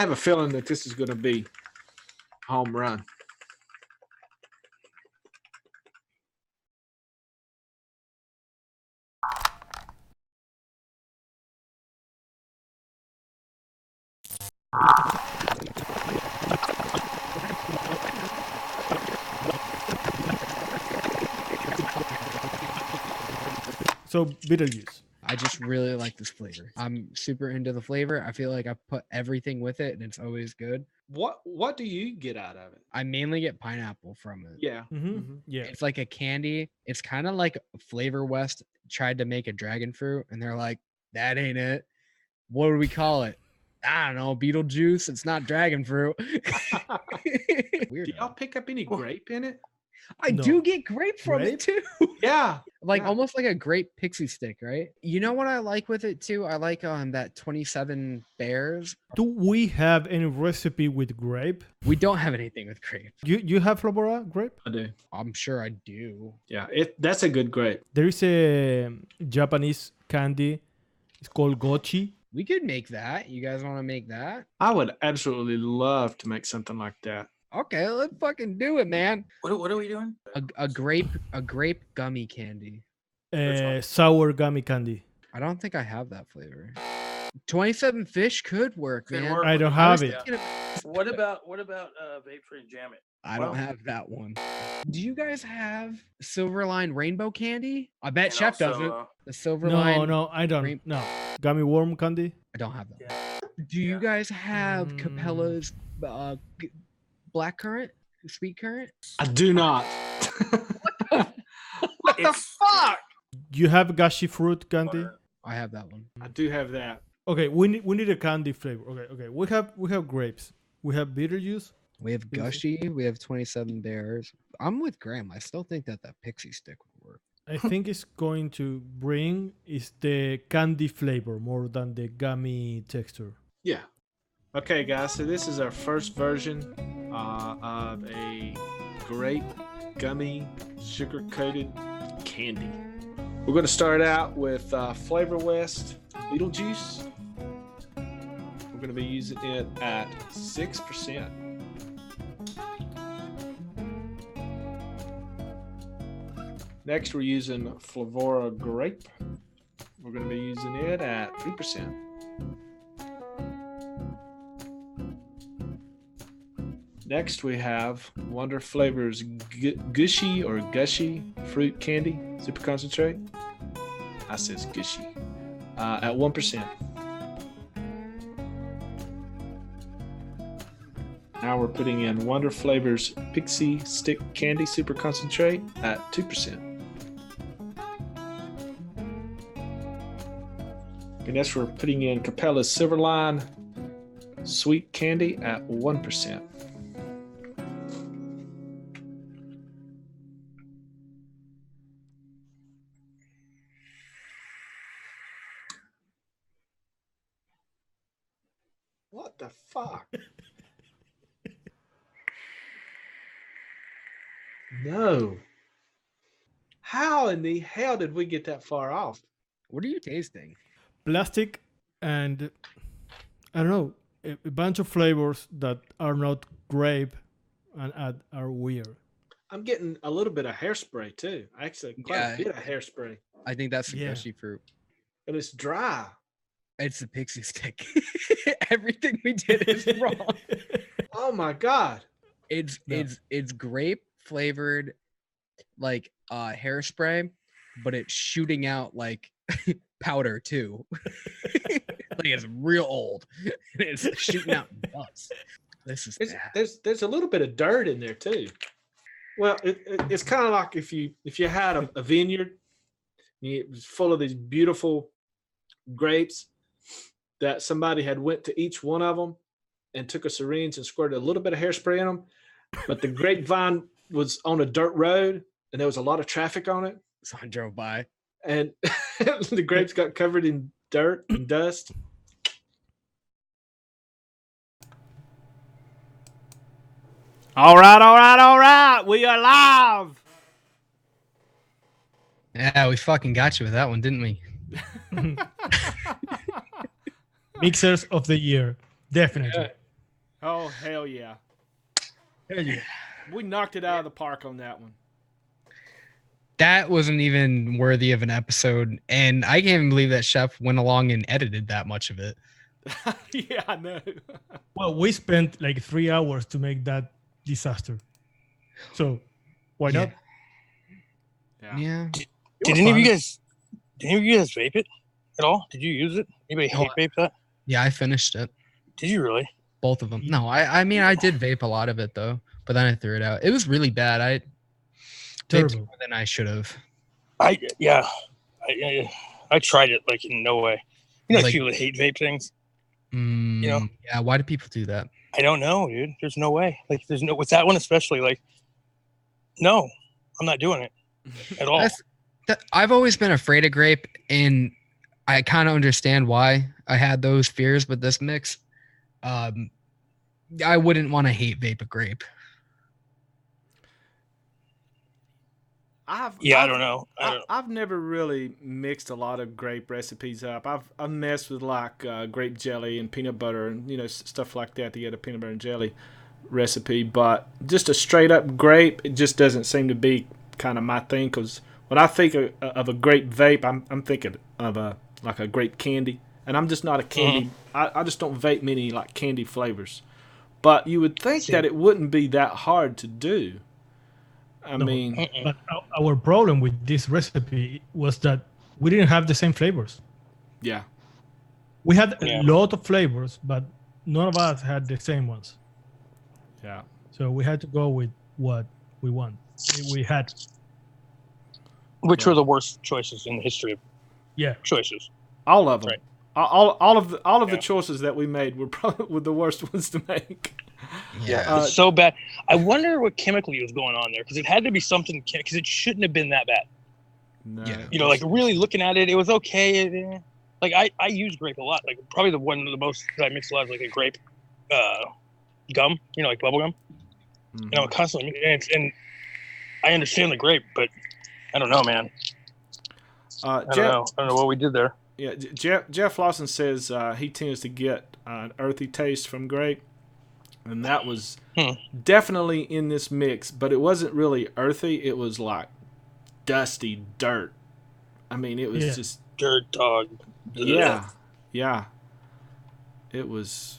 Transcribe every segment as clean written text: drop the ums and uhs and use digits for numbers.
have a feeling that this is going to be home run. So Beetlejuice. I just really like this flavor. I'm super into the flavor. I feel like I put everything with it and it's always good. What do you get out of it? I mainly get pineapple from it. Yeah. Yeah. It's like a candy. It's kind of like Flavor West tried to make a dragon fruit and they're like, that ain't it. What do we call it? I don't know, Beetlejuice. It's not dragon fruit. Do y'all pick up any grape in it? I do get grape from it too. Yeah. Like almost like a grape pixie stick, right? You know what I like with it too? I like that 27 bears. Do we have any recipe with grape? We don't have anything with grape. You have Flabora grape? I do. I'm sure I do. Yeah, that's a good grape. There is a Japanese candy. It's called gochi. We could make that. You guys want to make that? I would absolutely love to make something like that. Okay, let's fucking do it, man. What are we doing? A grape gummy candy. Sour gummy candy. I don't think I have that flavor. 27 fish could work, Could man. work. I don't I was have it. thinking of- What about vape free and jam it? I don't have that one. Do you guys have Silverline rainbow candy? I bet And Chef also, doesn't. The Silverline. No, I don't. Rain- No. Gummy worm candy? I don't have that. Yeah. Do you guys have Capella's black currant, sweet currant? I do not. What the fuck? You have gashi fruit candy? I have that one. I do have that. Okay, we need a candy flavor. Okay. We have grapes. We have Beetlejuice. We have Gushy. We have 27 bears. I'm with Graham. I still think that pixie stick would work. I think it's going to bring is the candy flavor more than the gummy texture. Yeah. Okay, guys. So this is our first version of a grape gummy sugar-coated candy. We're going to start out with Flavor West Beetlejuice. We're going to be using it at 6%. Next, we're using Flavora Grape. We're going to be using it at 3%. Next, we have Wonder Flavors Gushy or Gushy Fruit Candy Super Concentrate. I says Gushy. At 1%. Now we're putting in Wonder Flavors Pixie Stick Candy Super Concentrate at 2%. And next we're putting in Capella's Silverline Sweet Candy at 1%. What the fuck? No. How in the hell did we get that far off? What are you tasting? Plastic and I don't know, a bunch of flavors that are not grape and are weird. I'm getting a little bit of hairspray too. Actually, quite a bit of hairspray. I think that's the Yeah. Gushy fruit. And it's dry. It's the pixie stick. Everything we did is wrong. Oh my God. It's grape flavored like hairspray, but it's shooting out like powder too. Like it's real old. It's shooting out dust. This is bad. There's a little bit of dirt in there too. Well, it's kind of like if you had a vineyard, it was full of these beautiful grapes that somebody had went to each one of them and took a syringe and squirted a little bit of hairspray in them, but the grapevine was on a dirt road and there was a lot of traffic on it. So I drove by. And the grapes got covered in dirt and dust. All right. We are live. Yeah, we fucking got you with that one, didn't we? Mixers of the year, definitely. Oh hell yeah! Hell yeah. We knocked it out of the park on that one. That wasn't even worthy of an episode, and I can't even believe that Chef went along and edited that much of it. Yeah, I know. Well, we spent like 3 hours to make that disaster. So why Yeah. not? Yeah. It Did was any of you fun. guys? Did any of you guys vape it at all? Did you use it? Anybody Oh, hate vape that? Yeah, I finished it. Did you really? Both of them. No, I mean I did vape a lot of it though, but then I threw it out. It was really bad. I vaped Terrible. more than I should have. I tried it like in no way. You know, Like- people that hate vape things. Yeah, why do people do that? I don't know, dude. There's no way. Like, there's no with that one especially. Like, no, I'm not doing it at all. I've always been afraid of grape, and I kind of understand why I had those fears with this mix. I wouldn't want to hate vape a grape. I don't know. I've never really mixed a lot of grape recipes up. I've messed with like grape jelly and peanut butter and stuff like that to get a peanut butter and jelly recipe. But just a straight up grape, it just doesn't seem to be kind of my thing. Because when I think of a grape vape, I'm thinking of a grape candy, and I'm just not a candy. I just don't vape many like candy flavors. But you would think that it wouldn't be that hard to do. I mean, But our problem with this recipe was that we didn't have the same flavors. yeah. We had Yeah. a lot of flavors, but none of us had the same ones. Yeah. So we had to go with what we want. We had, Which were the worst choices in the history of yeah. choices? All of them. Right. All of the Yeah. choices that we made were probably the worst ones to make. Yeah. It's so bad. I wonder what chemically was going on there, because it had to be something. Because it shouldn't have been that bad. No. Yeah. You know, like really looking at it, it was okay. Like I use grape a lot. Like probably the one of the most that I mix a lot is like a grape gum. You know, like bubble gum. Mhm. You know, constantly. And I understand the grape, but I don't know, man. I don't know what we did there. Yeah, Jeff Lawson says he tends to get an earthy taste from grape, and that was definitely in this mix. But it wasn't really earthy; it was like dusty dirt. I mean, it was just Dirt dog. yeah. It was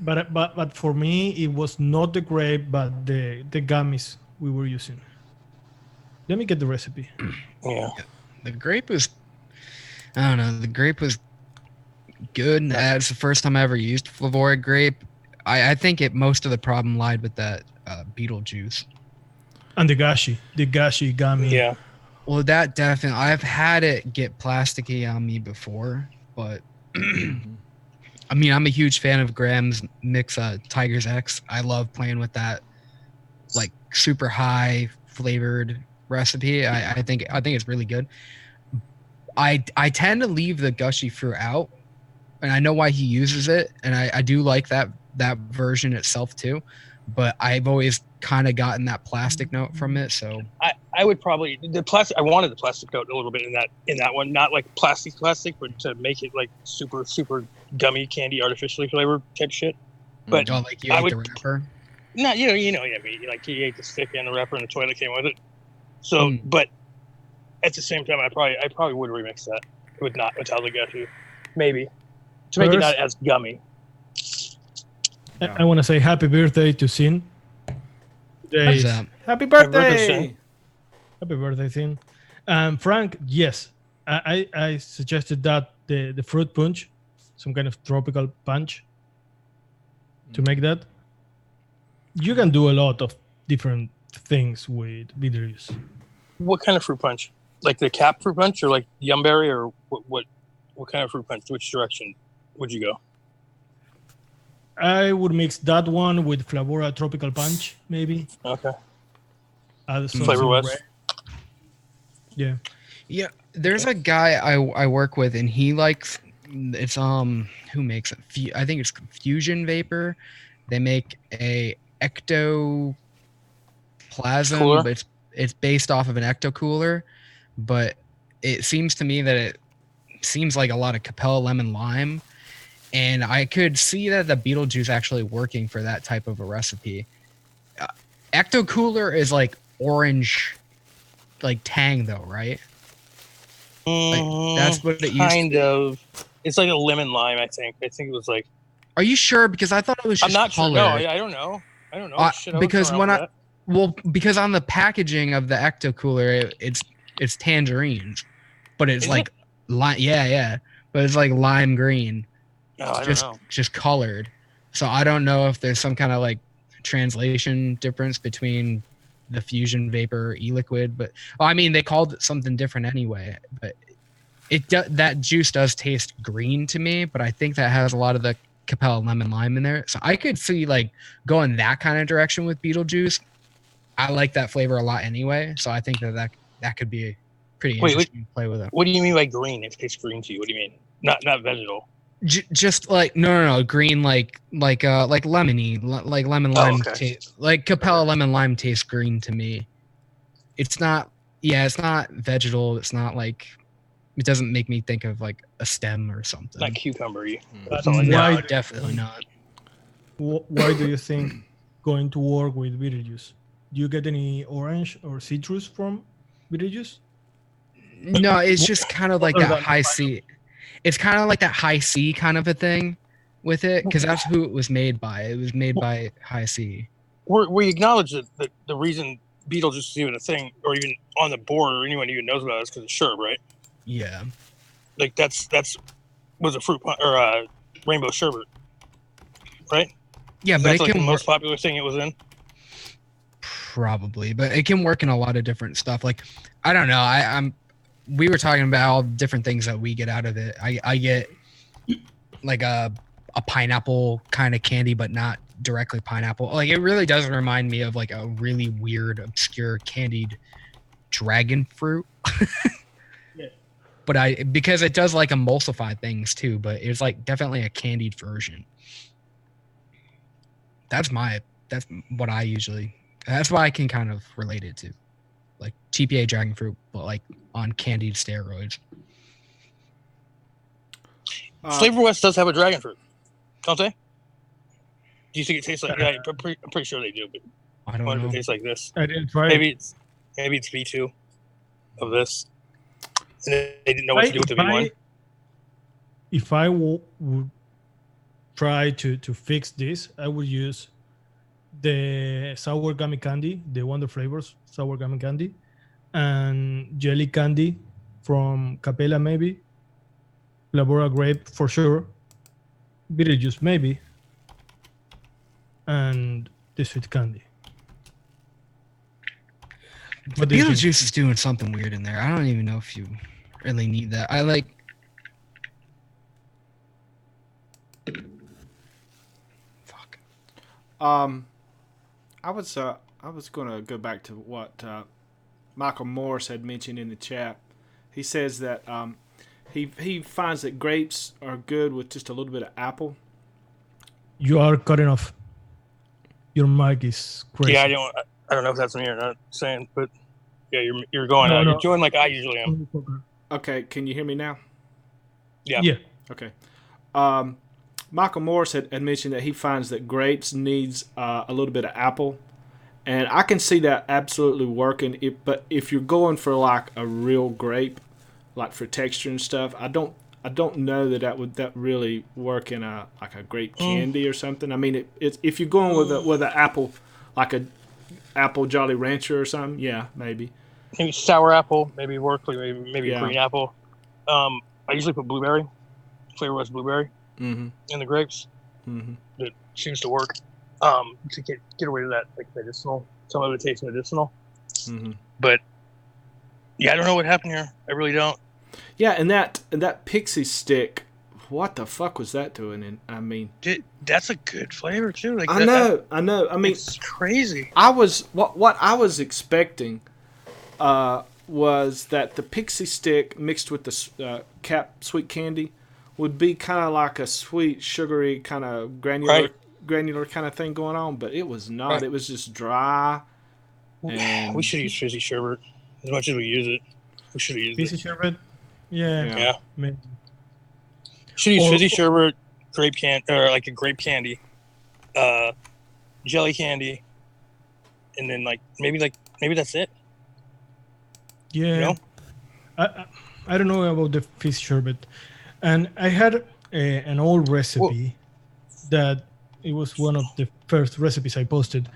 But for me, it was not the grape, but the gummies we were using. Let me get the recipe. Yeah. The grape was, I don't know, the grape was good. It's the first time I ever used flavored grape. I think most of the problem lied with that beetle juice. And the gashi gummy. Yeah. Well, that definitely, I've had it get plasticky on me before, but I mean, I'm a huge fan of Graham's mix, Tiger's X. I love playing with that, like super high flavored recipe. I think it's really good. I tend to leave the gushy fruit out, and I know why he uses it, and I do like that version itself too. But I've always kind of gotten that plastic note from it, so I would probably the plastic. I wanted the plastic note a little bit in that one, not like plastic, but to make it like super gummy candy, artificially flavored type shit. But oh, like you I ate the would- wrapper. No, you know, I mean, like he ate the stick and the wrapper and the toy that came with it. So, but at the same time, I probably would remix that with not without the gushy, maybe to make it not as gummy. I want to say happy birthday to Sin. What's that? happy birthday, birthday. Happy birthday, Sin. Frank, yes, I suggested that the fruit punch, some kind of tropical punch, to make that. You can do a lot of different things with bitter juice. What kind of fruit punch? Like the cap fruit punch, or like yumberry, or what kind of fruit punch? Which direction would you go? I would mix that one with Flavora Tropical Punch, maybe. Okay. Add some Flavor West. red. Yeah. Yeah, there's a guy I work with, and he likes it's who makes it? I think it's Fusion Vapor. They make a ectoplasm, Cooler? but it's based off of an ecto cooler. But it seems to me that it seems like a lot of Capella lemon lime, and I could see that the Beetlejuice actually working for that type of a recipe. Ecto Cooler is like orange, like tang though, right? Like that's what it used kind to. of. It's like a lemon lime. I think it was like. Are you sure? Because I thought it was just I'm not color. sure. No, I don't know. I don't know. Shit, I because when I because on the packaging of the Ecto Cooler, it's tangerines, but it's Is like lime. Yeah, but it's like lime green. No, I don't just know. just colored. So I don't know if there's some kind of like translation difference between the fusion vapor e-liquid, but I mean they called it something different anyway. But that juice does taste green to me, but I think that has a lot of the Capella lemon lime in there. So I could see like going that kind of direction with Beetlejuice. I like that flavor a lot anyway, so I think that could be pretty interesting to play with it. What do you mean by green? It tastes green to you. What do you mean? Not vegetal. Just like no green like lemony like lemon lime taste, like Capella lemon lime tastes green to me. It's not vegetal. It's not like, it doesn't make me think of like a stem or something. Not cucumber-y. Why? Definitely not. Why do you think going to work with Beetlejuice? Do you get any orange or citrus from Beetlejuice? No, it's just kind of like that high C. It's kind of like that high C kind of a thing with it, because that's who it was made by. It was made by High C. We acknowledge that the reason Beetlejuice is even a thing, or even on the board, or anyone even knows about it, is because of Sherb, right? Yeah. Like that's was a fruit punch or rainbow sherbet, right? Yeah, but that's it like can the most popular thing it was in. Probably, but it can work in a lot of different stuff. Like, I don't know. We were talking about all different things that we get out of it. I get like a pineapple kind of candy, but not directly pineapple. Like, it really does remind me of like a really weird, obscure candied dragon fruit. Yeah. But because it does like emulsify things too, but it's like definitely a candied version. That's what I usually, that's why I can kind of relate it to. Like TPA dragon fruit, but like on candied steroids. Flavor West does have a dragon fruit, don't they? Do you think it tastes like? Yeah, I'm pretty sure they do. But I don't know. It tastes like this. I didn't try maybe it's V2 of this, and they didn't know what to do with the V1. If I would try to fix this, I would use the sour gummy candy, the Wonder Flavors sour gummy candy, and jelly candy from Capella maybe, Labora grape for sure, Beetlejuice maybe, and the sweet candy. But Beetlejuice is doing something weird in there. I don't even know if you really need that. I like. Fuck. I was gonna go back to what Michael Morris had mentioned in the chat. He says that he finds that grapes are good with just a little bit of apple. You are cutting off. Your mic is crazy. Yeah, I don't know if that's me or not saying, but yeah, you're going out. You're doing like I usually am. Okay, can you hear me now? Yeah. Okay. Michael Morris had mentioned that he finds that grapes needs a little bit of apple, and I can see that absolutely working. But if you're going for like a real grape, like for texture and stuff, I don't know that would really work in a grape candy or something. I mean, it's if you're going with an apple, like a apple Jolly Rancher or something, yeah, maybe. Maybe sour apple, maybe work, like maybe Yeah. green apple. I usually put blueberry, Flavor West blueberry, in the grapes. Mm-hmm. That seems to work to get away with that like medicinal. Some of it tastes medicinal, but yeah, I don't know what happened here. I really don't. Yeah, and that pixie stick, what the fuck was that doing? And I mean, that's a good flavor too. Like I know. I mean, it's crazy. What I was expecting was that the pixie stick mixed with the cap sweet candy would be kind of like a sweet, sugary kind of granular kind of thing going on, but it was not. Right. It was just dry. And we should use fizzy sherbet as much as we use it. We should use fizzy sherbet. Yeah. Maybe. Should use fizzy sherbet, grape or like a grape candy, jelly candy, and then maybe that's it. Yeah. You know? I don't know about the fish sherbet, and I had an old recipe that it was one of the first recipes I posted,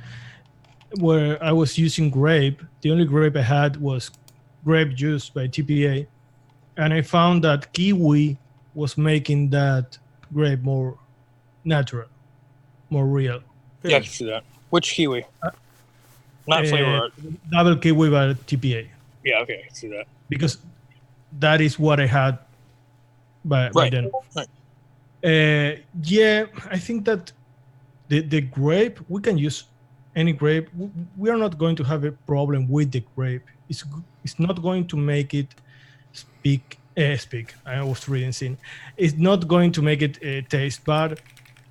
where I was using grape. The only grape I had was grape juice by TPA, and I found that kiwi was making that grape more natural, more real. Yeah, I can see that. Which kiwi? Not Flavor Art. Double kiwi by TPA. Yeah, okay, I can see that. Because that is what I had by then. Right. Yeah, I think that the grape, we can use any grape. We are not going to have a problem with the grape. It's not going to make it speak. I was reading sin. It's not going to make it taste bad,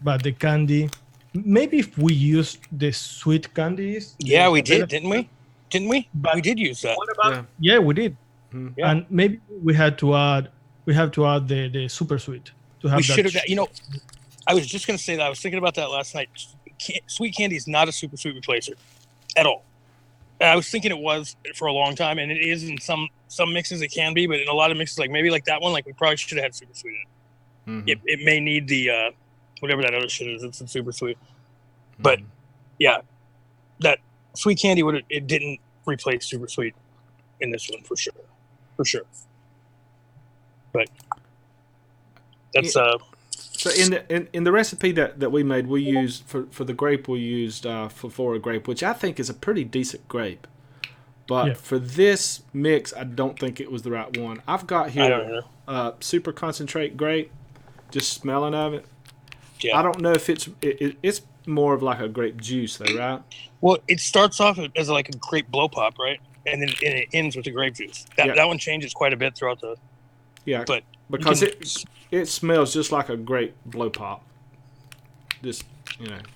but the candy. Maybe if we use the sweet candies. Yeah, we did, didn't we? Didn't we? But we did use that. What about Yeah, we did. Mhm. Yeah. And maybe we have to add the super sweet to have We that. should have. You know, I was just gonna say that. I was thinking about that last night. Sweet candy is not a super sweet replacer at all. And I was thinking it was for a long time, and it is in some mixes it can be, but in a lot of mixes, maybe that one, we probably should have had super sweet in it. Mhm. It may need the whatever that other shit is. It's super sweet, but yeah, that sweet candy it didn't replace super sweet in this one for sure. But that's So in the recipe that we made, we used for the grape, we used Folkart grape, which I think is a pretty decent grape. But for this mix, I don't think it was the right one. I've got here super concentrate grape. Just smelling of it. Yeah. I don't know if it's more of like a grape juice though, right? Well, it starts off as like a grape blow pop, right? And then it ends with the grape juice. That one changes quite a bit throughout the. Yeah. But because it smells just like a grape blow pop. Just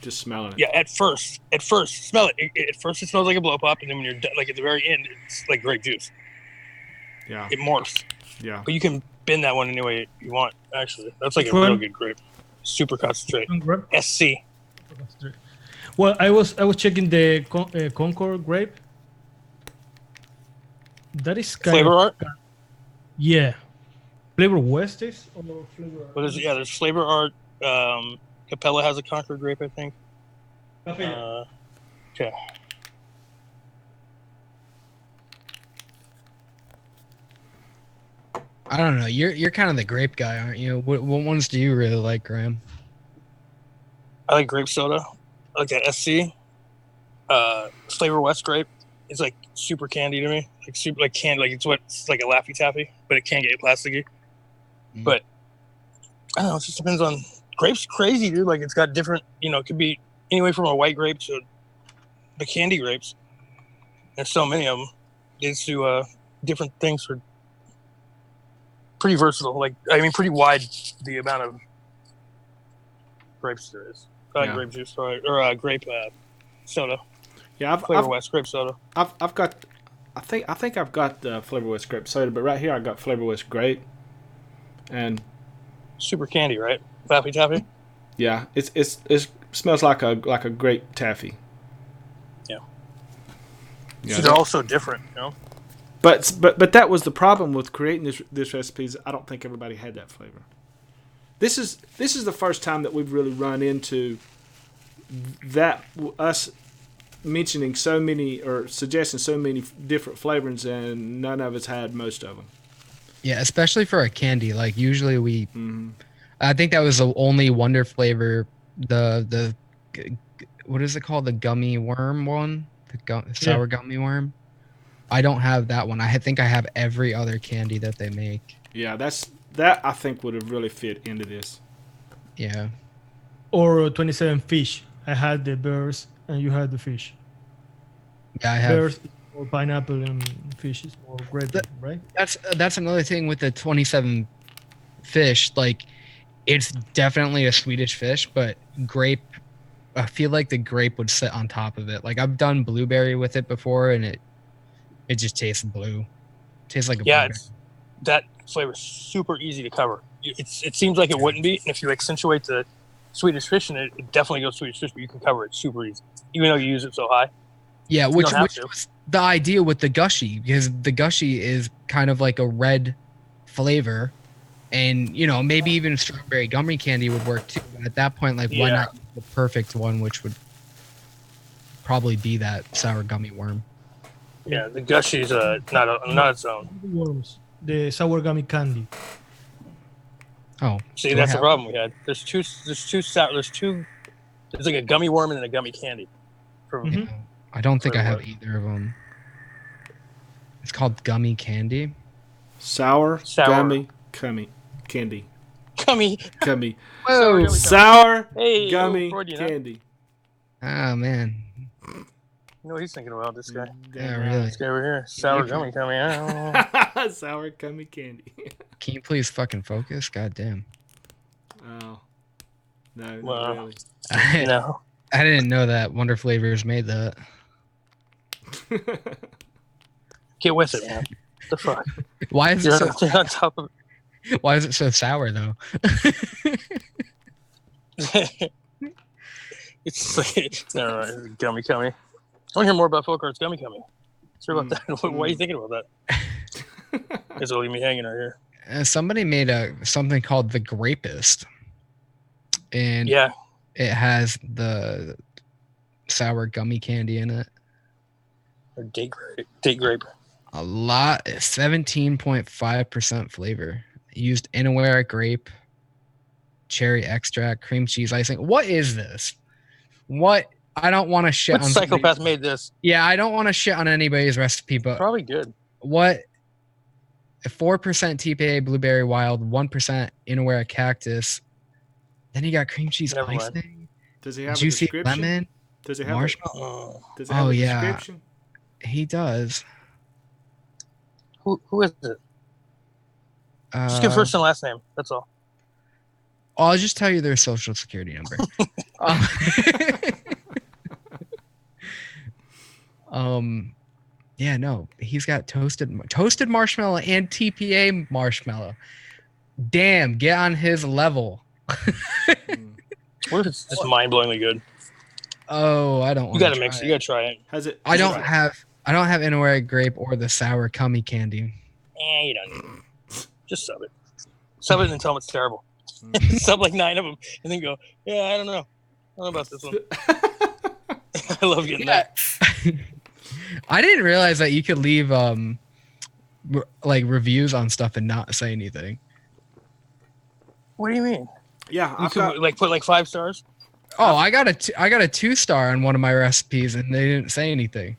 smelling it. Yeah, at first, smell it. At first, it smells like a blow pop, and then when you're done, at the very end, it's like grape juice. Yeah. It morphs. Yeah. But you can bend that one any way you want. Actually, that's like a real good grape. Super concentrate. SC. Well, I was checking the Concord grape. That is kind Flavor Art. Yeah. Flavor West is or Flavor Art? What is it? Yeah, there's Flavor Art. Capella has a Concord grape, I think. Okay. I don't know. You're kind of the grape guy, aren't you? What ones do you really like, Graham? I like grape soda. I like that SC. Flavor West grape. It's like super candy to me. Like candy. It's like a Laffy Taffy, but it can get plasticky. But I don't know. It just depends on. Grape's crazy, dude. It's got different. It could be anyway from a white grape to the candy grapes. There's so many of them. It's to different things for. Pretty versatile. Pretty wide the amount of grapes there is. Grape juice or grape soda. Yeah, Flavor West grape soda. I've got. I think I've got the Flavor West grape soda, but right here I got Flavor West grape, and super candy, right? Laffy Taffy. Yeah, it smells like a grape taffy. Yeah. Yeah. They're all so different, But that was the problem with creating this recipes. I don't think everybody had that flavor. This is the first time that we've really run into that, us mentioning so many or suggesting so many different flavorings, and none of us had most of them. Yeah, especially for a candy. Usually we, I think that was the only Wonder flavor. The what is it called? The gummy worm one, the sour gummy worm. I don't have that one. I think I have every other candy that they make. Yeah, that I think would have really fit into this. Yeah. Or 27 fish. I had the bears and you had the fish. Yeah, I have. Bears or pineapple and fish is more grape, right? That's another thing with the 27 fish. It's definitely a Swedish fish, but grape. I feel like the grape would sit on top of it. I've done blueberry with it before, and it just tastes blue. Tastes like a blueberry. That flavor is super easy to cover. it seems like it wouldn't be. And if you accentuate the Swedish fish in it, it definitely goes Swedish fish, but you can cover it super easy, even though you use it so high. Yeah, You which don't have was to. the idea with the gushy, because the gushy is kind of like a red flavor, and maybe even strawberry gummy candy would work too. But at that point, like, why Yeah. not use the perfect one, which would probably be that sour gummy worm? Yeah, the gushy's not its own. The worms, the sour gummy candy. Oh, See, do I that's the have- problem we had. There's like a gummy worm and then a gummy candy. From Mhm. I don't think I have What? either of them. It's called gummy candy. Sour, Sour. gummy, candy. gummy. Gummy. Sour gummy Sour, Hey, gummy, Freudian, huh? candy. Oh man, You know what he's thinking about, this guy. yeah, really. This guy over here. Sour gummy coming out. Sour, gummy, candy. Can you please fucking focus? God damn. Oh. No, not Wow. really. No. I didn't know that Wonder Flavors made that. Get with it, man. The fuck? Why is it so? You're on top of Why is it so sour though? it. It's like, never mind. Gummy cummy. I want to hear more about Folkart's gummy cummy. Sorry about that. Why are you thinking about that? It's leaving me hanging out here. Somebody made something called the Grapist, and Yeah. it has the sour gummy candy in it. Or date grape. Date grape. A lot, 17.5% flavor. Used Inawera grape, cherry extract, cream cheese icing. What is this? What? I don't want to shit What on psychopath somebody's- made this? Yeah, I don't want to shit on anybody's recipe, but Probably good. what? 4% TPA blueberry wild, 1% Inawera cactus. Then you got cream cheese Never mind. icing, Does he have juicy a description? lemon, Does it have marshmallow. Oh. does it have Oh, a yeah. description? He does. Who is it? Just give first and last name. That's all. I'll just tell you their social security number. Yeah, no, he's got toasted marshmallow and TPA marshmallow. Damn, get on his level. What if it's just mind-blowingly good? Oh, I don't You want gotta mix it. You gotta try it. Has it? I don't try it. have Inawera grape or the sour gummy candy. You don't need it. Just sub it. Sub it and tell them it's terrible. Sub like 9 of them and then go, yeah, I don't know. I don't know about this one. I love getting that. I didn't realize that you could leave like reviews on stuff and not say anything. What do you mean? Yeah, You I've could got, like put like 5 stars? Oh, I got a 2-star on one of my recipes and they didn't say anything.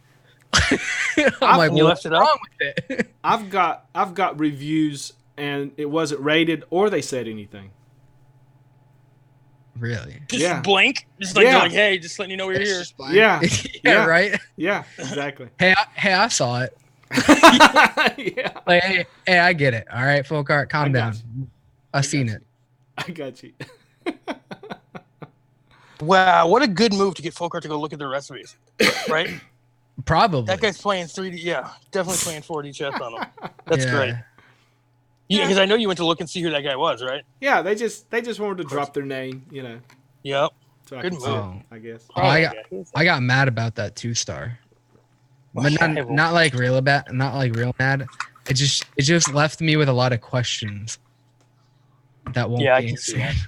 I'm like, You what's left it up? wrong with it? I've got reviews and it wasn't rated or they said anything. Really? Just Yeah. blank? Just like, Yeah. like, hey, just letting you know we're here. Yeah, yeah, Yeah. right. yeah, exactly. Hey, I saw it. Yeah, Like, hey, I get it. All right, Folkart, calm I down. got I seen got it. I got you. Wow, what a good move to get Folkart to go look at their recipes. Right? Probably. That guy's playing 3D. Yeah, definitely playing 4D chess on them. That's Yeah. great. Yeah, because I know you went to look and see who that guy was, right? Yeah, they just wanted to drop their name, Yep. so I Good can move. see it, Oh. I guess. Oh, I got mad about that 2-star. But not like real bad, not like real mad. It just left me with a lot of questions that won't Yeah, I be can see answered. that.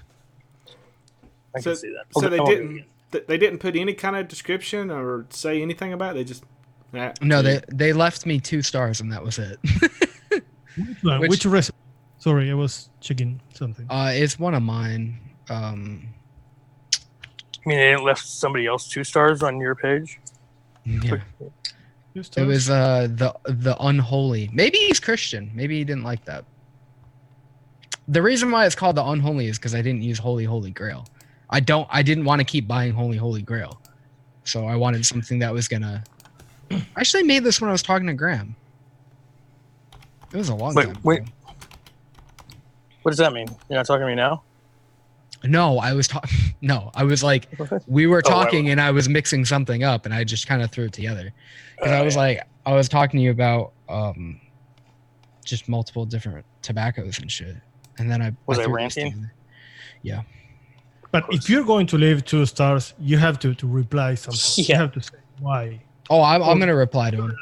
I So- can see that. So Okay, they I'll do it didn't again. they didn't put any kind of description or say anything about it. They just No, they left me 2 stars and that was it. Which one? Which- Which recipe? Sorry, I was checking something. It's one of mine. I mean, they didn't left somebody else 2 stars on your page? Yeah. Just It was the unholy. Maybe he's Christian. Maybe he didn't like that. The reason why it's called the unholy is because I didn't use Holy Grail. I didn't want to keep buying Holy Grail, so I wanted something that was gonna. I actually made this when I was talking to Graham. It was a long time. Wait. ago. What does that mean? You're not talking to me now? No, I was talking. No, I was like, we were Oh, I- talking and I was mixing something up and I just kind of threw it together. Because I was like, I was talking to you about just multiple different tobaccos and shit. and then I Was I threw these ranting? together. Yeah. But if you're going to leave 2 stars, you have to reply something. Yeah. You have to say why. Oh, I'm gonna reply to him.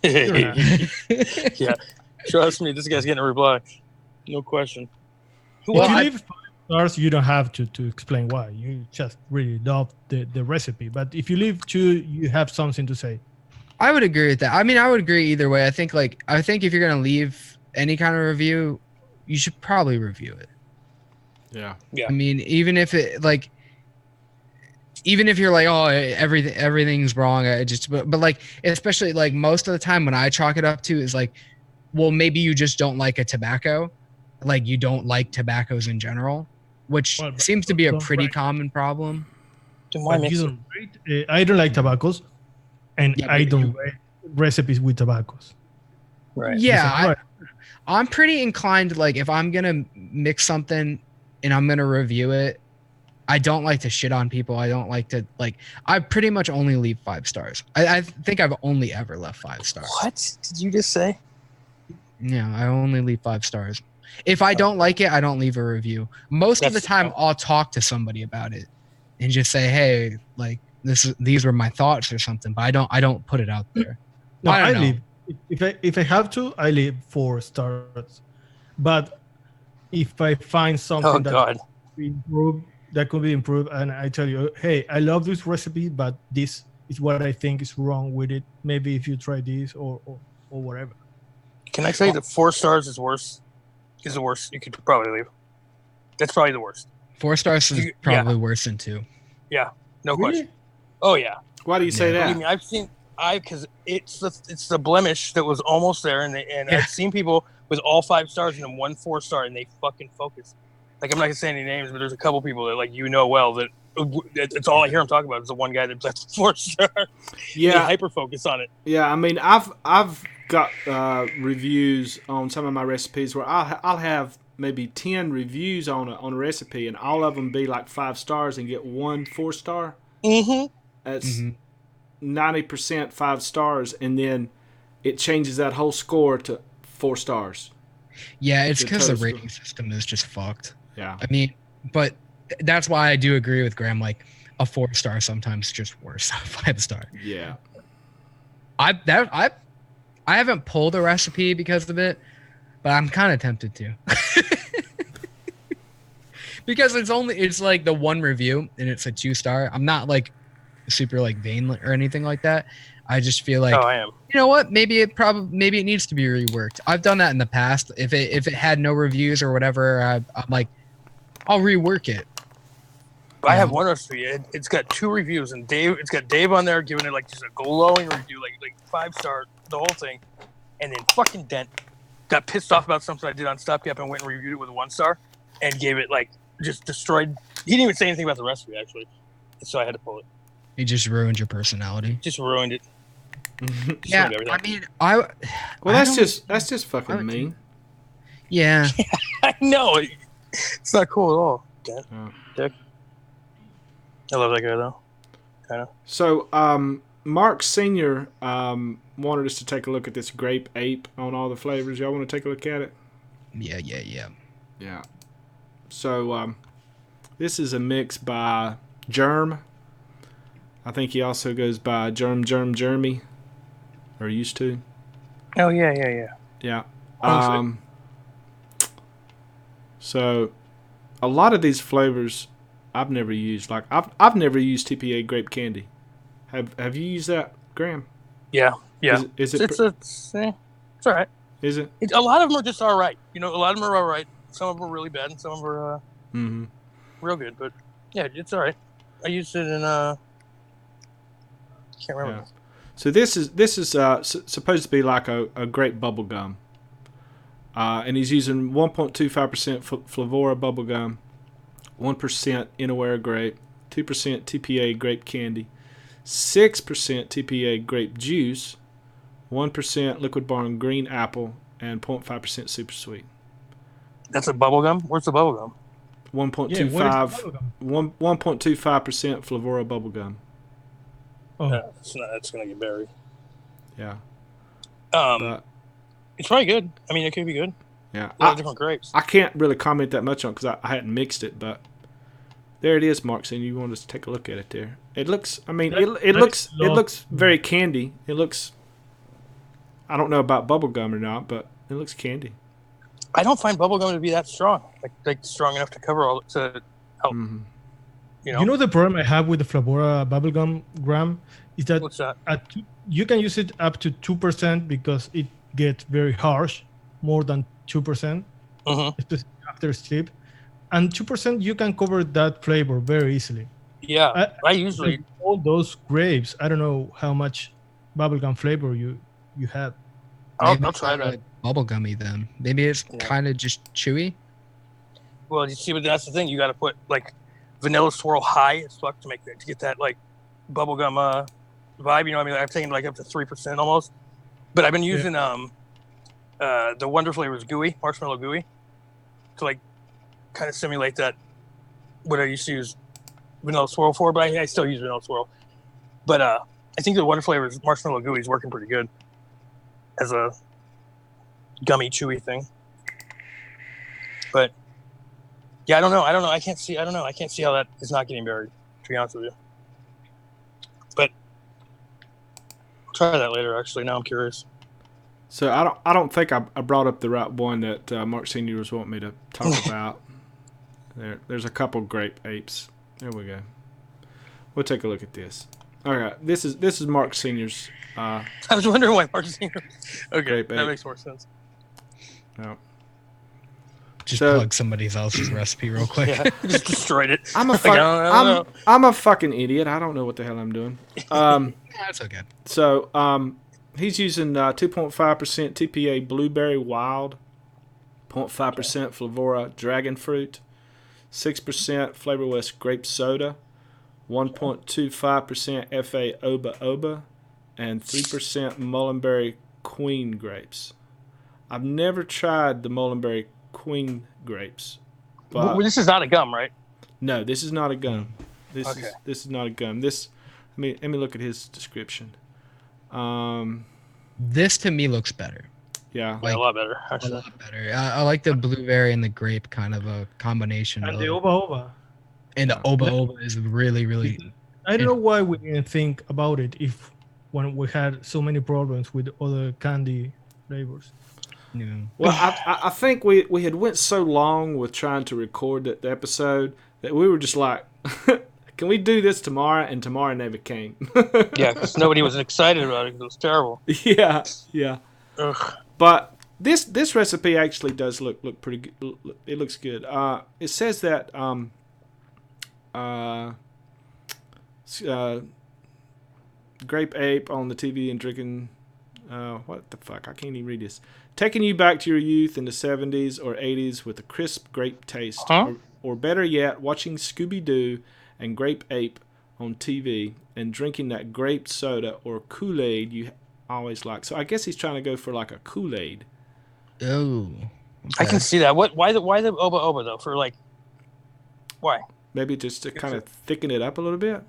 You're an ass. Yeah. Trust me, this guy's getting a reply. No question. Who Well, If you else? leave 5 stars, you don't have to explain why. You just really love the recipe. But if you leave 2, you have something to say. I would agree with that. I mean, I would agree either way. I think if you're gonna leave any kind of review, you should probably review it. Yeah. Yeah. I mean, even if you're like, oh, everything's wrong, but like, especially like most of the time when I chalk it up to is like, well, maybe you just don't like a tobacco, like you don't like tobaccos in general, which Well, but seems to be a don't pretty rank. common problem. Then why But mix you it? don't rate. I don't like tobaccos, and Yeah, I but don't rate recipes with tobaccos. Right. Yeah, Because I'm I'm pretty inclined to like if I'm gonna mix something and I'm gonna review it, I don't like to shit on people. I don't like to like. I pretty much only leave 5 stars. I think I've only ever left 5 stars. What did you just say? Yeah, I only leave 5 stars. If I don't like it, I don't leave a review. Most of the That's- time, I'll talk to somebody about it and just say, "Hey, like these were my thoughts or something." But I don't put it out there. No, I I don't know. leave. If I have to, I leave 4 stars. But if I find something Oh that God. could be improved, and I tell you, hey, I love this recipe, but this is what I think is wrong with it. Maybe if you try this or whatever. Can I say that 4 stars is worse? Is the worst you could probably leave. That's probably the worst. 4 stars is Yeah. probably worse than 2. No question. Oh yeah. Why do you say Yeah. Believe that? me, because it's the blemish that was almost there, and Yeah. I've seen people with all 5 stars and then 1 4-star, and they fucking focus. Like I'm not gonna say any names, but there's a couple people that well that it's all I hear them talk about is the one guy that's 4 star. They Yeah. hyper focus on it. Yeah, I mean, I've got reviews on some of my recipes where I'll have maybe 10 reviews on a recipe, and all of them be like 5 stars and get 1 4-star. Mm-hmm. That's 90% 5 stars, and then it changes that whole score to 4 stars. Yeah, it's The because the total rating system is just fucked. Yeah. I mean, but that's why I do agree with Graham. Like a 4-star sometimes just worse than a 5-star. Yeah. I haven't pulled a recipe because of it, but I'm kind of tempted to. Because it's like the one review and it's a 2-star. I'm not like super like vain or anything like that. I just feel like, Oh, I am. you know what? Maybe it needs to be reworked. I've done that in the past. If it had no reviews or whatever, I'm like, I'll rework it. I have one recipe. It's got 2 reviews, and it's got Dave on there giving it like just a glowing review, like 5-star, the whole thing, and then fucking Dent got pissed off about something I did on Stopgap and went and reviewed it with a 1-star, and gave it like just destroyed. He didn't even say anything about the recipe actually, so I had to pull it. It just ruined your personality. Just ruined it. Just Yeah, ruined everything. I mean, Well, I that's don't- just fucking mean. yeah. I know it's not cool at all. Dent. Oh. Dick. I love that guy though. Kind of. So, Mark Senior wanted us to take a look at this grape ape on all the flavors. Y'all want to take a look at it? Yeah. Yeah. So, this is a mix by Germ. I think he also goes by Jeremy, or used to. Oh yeah. Yeah. Honestly. So, a lot of these flavors I've never used. Like I've never used TPA grape candy. Have you used that, Graham? Yeah. Is it? It's all right. Is it? A lot of them are just all right. You know, a lot of them are all right. Some of them are really bad, and some of them are Mm-hmm. real good. But yeah, it's all right. I used it in can't remember. Yeah. So this is supposed to be like a grape bubble gum, and he's using 1.25% Flavora bubble gum, 1% Inawera grape, 2% TPA grape candy, 6% TPA grape juice, 1% Liquid Barn green apple, and 0.5% super sweet. That's a bubble gum. Where's the bubble gum? 1.25 1.25% Flavora bubble gum. Oh, That's gonna get buried. Yeah. But But it's probably good. I mean, it could be good. Yeah, A lot of different grapes. I can't really comment that much on it because I hadn't mixed it, but there it is, Mark. So you want us to take a look at it there? It looks. I mean, it looks very candy. It looks. I don't know about bubblegum or not, but it looks candy. I don't find bubblegum to be that strong, like strong enough to cover all to help. Mm-hmm. You know the problem I have with the Flavora bubblegum gram is that what's that? you can use it up to 2% because it gets very harsh, more than 2%, especially after steep. And 2% you can cover that flavor very easily. Yeah, I usually like all those grapes. I don't know how much bubblegum flavor you have. I'll try that. Bubblegummy then. Maybe it's kind of just chewy. Well, you see, but that's the thing. You got to put like vanilla swirl high as fuck to get that like bubblegum vibe. You know what I mean? I've taken like up to 3% almost. But I've been using the Wonder Flavors gooey, marshmallow gooey, to like kind of simulate that. What I used to use vanilla swirl for, but I still use vanilla swirl. But I think the Wonder Flavors marshmallow gooey is working pretty good as a gummy chewy thing. But yeah, I don't know. I can't see how that is not getting buried, to be honest with you. But I'll try that later. Actually, now I'm curious. So I don't think I brought up the right one that Mark Senior was wanting me to talk about. There's a couple grape apes. There we go. We'll take a look at this. All right, this is Mark Senior's. I was wondering why Mark Senior. Okay, grape that ape. makes more sense. No. Just plug somebody else's recipe real quick. Yeah, just destroyed it. I'm a fucking idiot. I don't know what the hell I'm doing. That's okay. So he's using 2.5% TPA Blueberry Wild, 0.5% Flavora Dragon Fruit, 6% Flavor West Grape Soda, 1.25% FA Oba Oba, and 3% Mullenberry Queen grapes. I've never tried the Mullenberry Queen grapes. But This is not a gum, right? no, this is not a gum. This Okay. is not a gum. Let me look at his description. This to me looks better. Yeah. Yeah, a lot better, A actually. lot better. I like the blueberry and the grape kind of a combination. And of the Oba Oba. And the Oba Oba is really, really. I don't know why we didn't think about it when we had so many problems with other candy flavors. Yeah. Well, I think we had went so long with trying to record the episode that we were just like, can we do this tomorrow? And tomorrow never came. Yeah, because nobody was excited about it because it was terrible. Yeah. Ugh. But this recipe actually does look pretty good. It looks good. It says that grape ape on the TV and drinking. What the fuck? I can't even read this. Taking you back to your youth in the 70s or 80s with a crisp grape taste. Huh? Or better yet, watching Scooby-Doo and Grape Ape on TV and drinking that grape soda or Kool-Aid you always like. So I guess he's trying to go for like a Kool-Aid. Oh. I can see that. Why the Oba Oba though? For like, why? Maybe just to kind of thicken it up a little bit.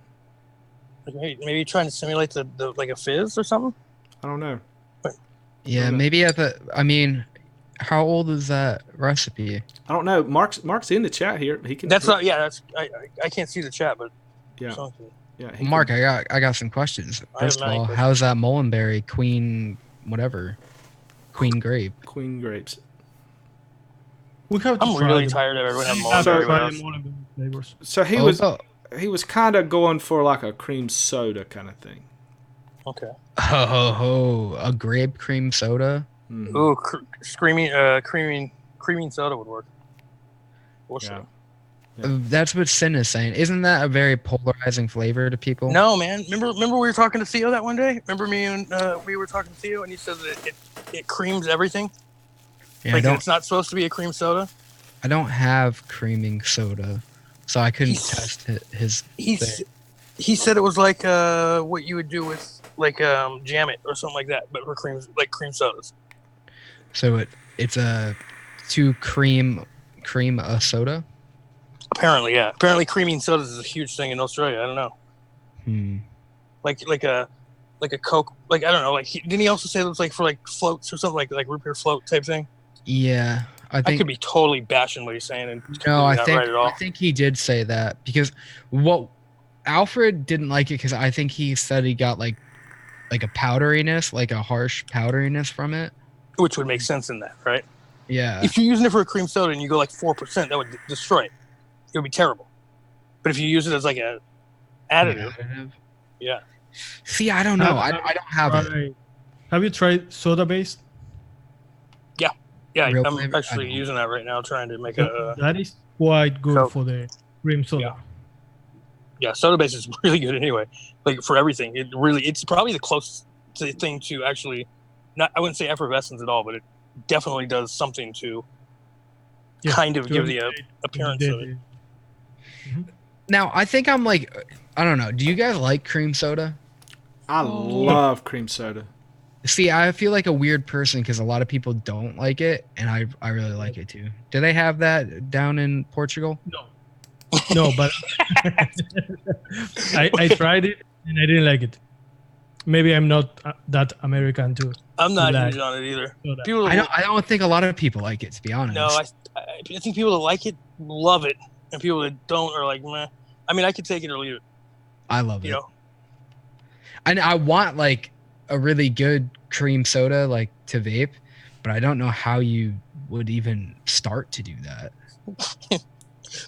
Like maybe trying to simulate the like a fizz or something. I don't know. Yeah, maybe I mean, how old is that recipe? I don't know. Mark's in the chat here. He can. That's not. Yeah, that's. I can't see the chat, but Yeah. something. Yeah. Mark, I got some questions. First of many all, questions. how's that Mullenberry Queen grape? Queen grapes. We have to I'm try really them. tired of everyone having We have to mulberry try with us. them all of the flavors. So he was kind of going for like a cream soda kind of thing. Okay. A grape cream soda. Mhm. Ooh, creaming soda would work. We'll see. Yeah. That's what Sin is saying. Isn't that a very polarizing flavor to people? No, man. Remember we were talking to Theo that one day. Remember me and we were talking to Theo, and he said that it creams everything. Yeah, Like it's not supposed to be a cream soda. I don't have creaming soda, so I couldn't test his. He said it was like what you would do with like jam it or something like that, but for cream sodas. So it's a cream a soda. Apparently, yeah. Apparently, creaming sodas is a huge thing in Australia. I don't know. Like a Coke. Like I don't know. Like didn't he also say it was like for like floats or something like root beer float type thing? Yeah, I I think could be totally bashing what he's saying and no, completely I not think right at all. I think he did say that because what Alfred didn't like it because I think he said he got like a powderiness, like a harsh powderiness from it. Which would make sense in that, right? Yeah. If you're using it for a cream soda and you go like 4%, that would destroy it. It would be terrible. But if you use it as like a additive, yeah. See, I don't know. I don't have it. Have you tried soda based? Yeah, Real I'm flavor? I actually don't. using that right now, trying to make a That is quite good So- for the cream soda. soda base is really good anyway. Like for everything, it's probably the closest thing to actually, not I wouldn't say effervescence at all, but it definitely does something to Yeah, kind of to give the imitate appearance of it. Now, I think I'm like, I don't know. Do you guys like cream soda? I love cream soda. See, I feel like a weird person because a lot of people don't like it, and I really like it too. Do they have that down in Portugal? No, but I tried it and I didn't like it. Maybe I'm not that American too. I'm not Black huge on it either. soda. People, I don't think a lot of people like it, to be honest. no, I think people that like it love it, and people that don't are like, meh. I mean, I could take it or leave it. I love it. You know, And I want like a really good cream soda like to vape, but I don't know how you would even start to do that.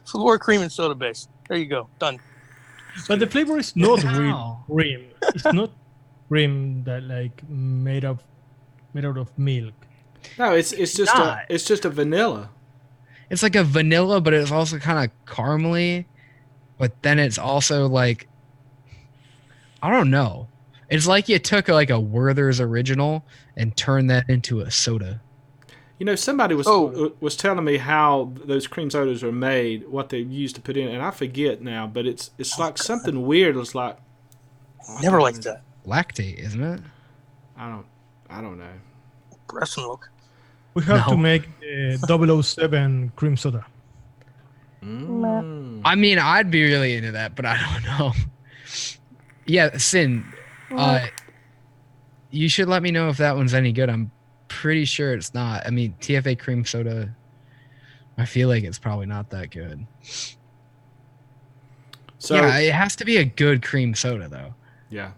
Floor cream and soda base. There you go, done. But the flavor is not real Wow. cream. It's not cream that like made out of milk. No, it's just not. it's just a vanilla. It's like a vanilla, but it's also kind of caramely. But then it's also like, I don't know. It's like you took like a Werther's original and turned that into a soda. You know, somebody was telling me how those cream sodas are made, what they used to put in, and I forget now. But it's like something weird. It's like Never liked that. Lactate, isn't it? I don't know. Breast milk. We have No. to make 007 cream soda. I mean, I'd be really into that, but I don't know. Yeah, Sin, you should let me know if that one's any good. I'm pretty sure it's not. I mean, TFA cream soda, I feel like it's probably not that good. So Yeah, it has to be a good cream soda, though. yeah.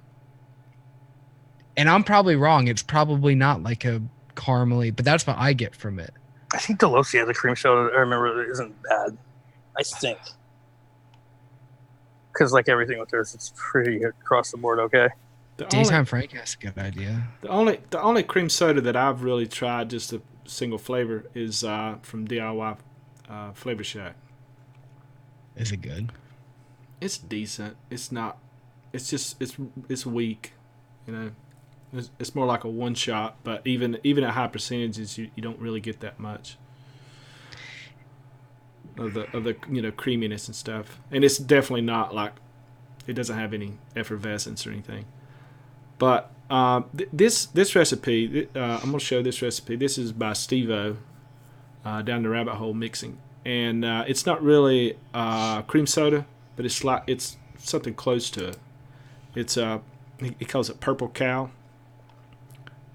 And I'm probably wrong. It's probably not like a caramely, but that's what I get from it. I think Delosia has a cream soda. I remember it isn't bad. I think. Because like everything with theirs, it's pretty across the board okay. Daytime Frank has a good idea. The only cream soda that I've really tried, just a single flavor, is from DIY Flavor Shack. Is it good? It's decent. It's not. It's just it's weak. You know, it's more like a one shot. But even at high percentages, you don't really get that much of the creaminess and stuff. And it's definitely not like, it doesn't have any effervescence or anything. But this recipe, I'm gonna show this recipe. This is by Steve-O, down the rabbit hole mixing, and it's not really cream soda, but it's something close to it. It's he calls it Purple Cow,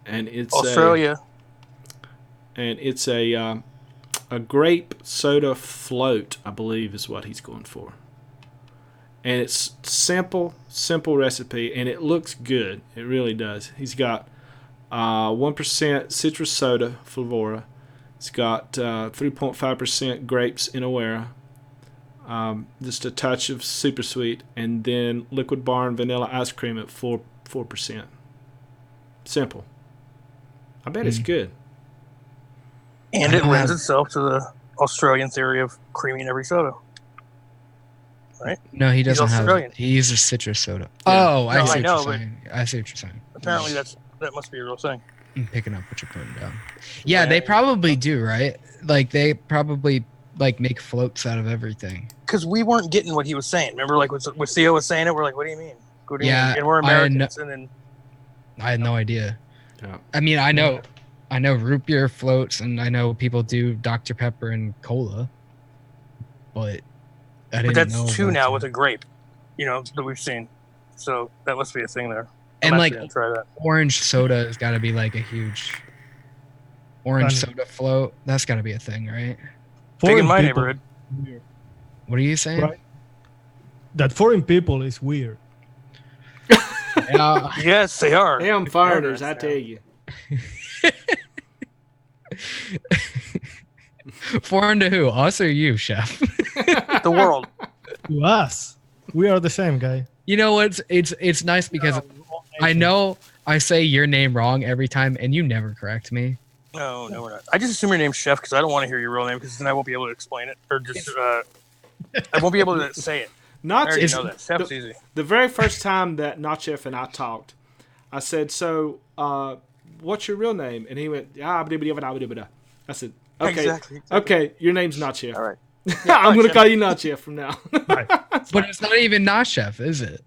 and it's Australia. it's a grape soda float, I believe, is what he's going for. And it's simple recipe, and it looks good. It really does. He's got 1% citrus soda, Flavora. It's got 3.5% grapes in Awera. Just a touch of super sweet, and then Liquid Barn vanilla ice cream at 4%. Simple. I bet it's good. And it lends itself to the Australian theory of creaming every soda. Right? No, he doesn't have Australian. it. He uses citrus soda. Yeah. Oh, I No, see I what know, you're but- saying. I see what you're saying. Apparently that must be a real thing. I'm picking up what you're putting down. Yeah, they Right. probably do, right? Like they probably like make floats out of everything. Because we weren't getting what he was saying. Remember, like when Theo was saying it, we're like, "What do you mean? What do you Yeah, mean?" And we're I had Americans, and then I had no idea. Yeah. I mean, I know root beer floats, and I know people do Dr. Pepper and cola, but I didn't but that's know. two about now that. with a grape, that we've seen. So that must be a thing there. And I'm like actually gonna try that. orange soda has got to be like a huge. Orange And- soda float. That's got to be a thing, right? Big in Foreign my people neighborhood. is weird, What are you saying? right? That foreign people is weird. Yeah. Yes, they are. Damn foreigners, Ignorance, I tell you. Foreign to who? Us or you, chef? The world. To us, we are the same guy. You know what? It's nice because I know I say your name wrong every time, and you never correct me. No, we're not. I just assume your name's Chef because I don't want to hear your real name because then I won't be able to explain it or just I won't be able to say it. I Not already to, know that. Chef's easy. the very first time that Not Chef and I talked, I said, "So, what's your real name?" And he went, I said, "Okay, Exactly. okay, your name's Not Chef. All right. I'm gonna Chef. call you Not Chef from now." But it's not even not chef, is it?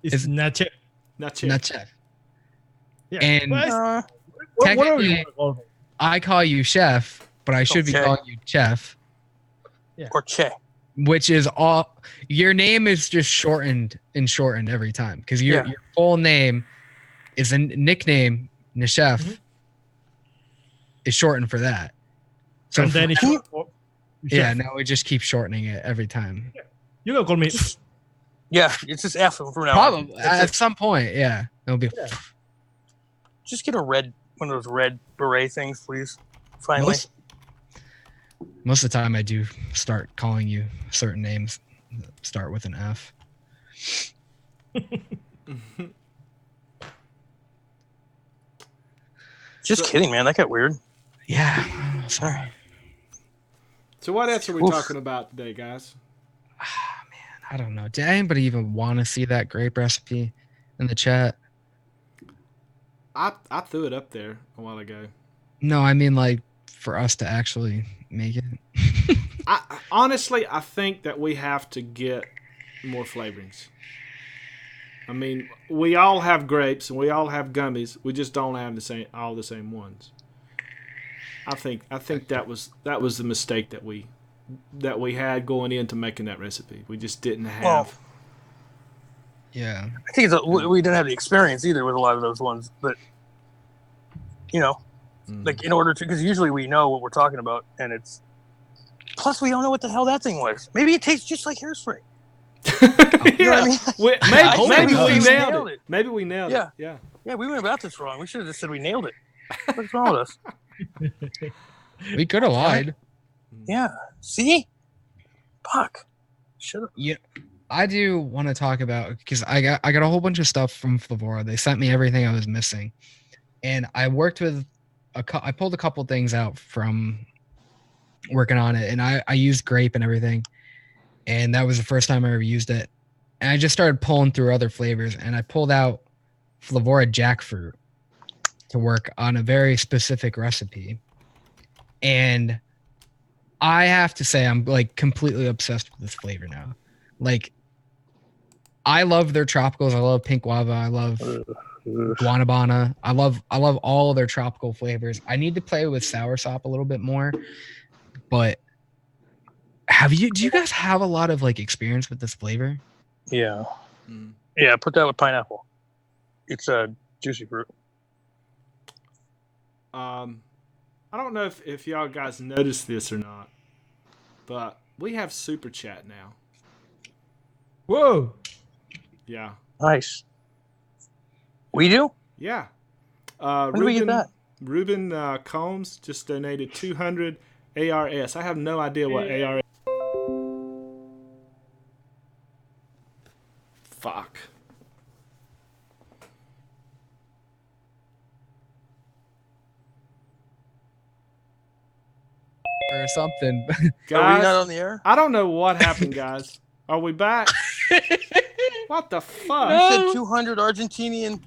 It's not chef. Not Chef. Not chef. Yeah. And Well, Uh, whatever you technically- want to call me. I call you chef, but I should be Okay. calling you chef, or Che. which is all. Your name is just shortened every time because your full name is a nickname. Nechef Mhm. is shortened for that. So And then for- it's short for yeah, chef. now we just keep shortening it every time. You can call me. Yeah, it's just F from now on. Probably It's at just- some point, yeah, it'll be. Yeah. Just get one of those red beret things, please. Finally. Most of the time, I do start calling you certain names that start with an F. Just kidding, man. That got weird. Yeah, sorry. So what else are we Oof. talking about today, guys? I don't know. Did anybody even want to see that grape recipe in the chat? I threw it up there a while ago. No, I mean like for us to actually make it. Honestly, I think that we have to get more flavorings. I mean, we all have grapes and we all have gummies. We just don't have all the same ones. I think that was the mistake that we had going into making that recipe. We just didn't have. Well, Yeah. I think we didn't have the experience either with a lot of those ones. But, like in order to, because usually we know what we're talking about, and it's. Plus, we don't know what the hell that thing was. Maybe it tastes just like hairspray. You know what I mean? Maybe we we nailed nailed it. it. Maybe we nailed Yeah. it. Yeah. Yeah, we went about this wrong. We should have just said we nailed it. What's wrong with us? We could have lied. Yeah. See? Fuck. Should have. Yeah. I do want to talk about because I got a whole bunch of stuff from Flavora. They sent me everything I was missing, and I worked with I pulled a couple things out from working on it, and I used grape and everything, and that was the first time I ever used it. And I just started pulling through other flavors, and I pulled out Flavora jackfruit to work on a very specific recipe, and I have to say I'm like completely obsessed with this flavor now. Like, I love their tropicals. I love pink guava. I love guanabana. I love all of their tropical flavors. I need to play with soursop a little bit more. But do you guys have a lot of like experience with this flavor? Yeah. Mm. Yeah, put that with pineapple. It's a juicy fruit. I don't know if y'all guys noticed this or not, but we have super chat now. Whoa. Yeah. Nice. We do? Yeah. When did we get that? Ruben Combs just donated 200 ARS. I have no idea what ARS. Fuck. Or something. Are we Guys, not on the air? I don't know what happened, guys. Are we back? What the fuck? You said 200 Argentinian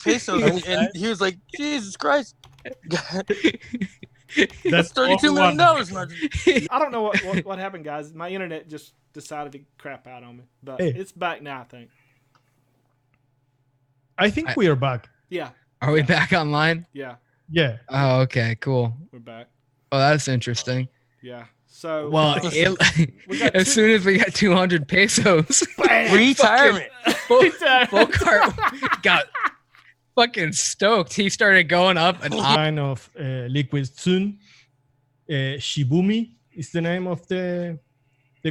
pesos, and he was like, Jesus Christ. That's $32 million in Argentina. I don't know what happened, guys. My internet just decided to crap out on me, but Hey. it's back now, I think. I think we are back. Yeah, Are we back online? yeah, Yeah. Oh, okay, cool. we're back. Oh, that's interesting. Yeah. So Well, we got as two- soon as we got 200 pesos, Retirement. Folkart got fucking stoked. He started going up and Kind of liquid soon. Shibumi is the name of the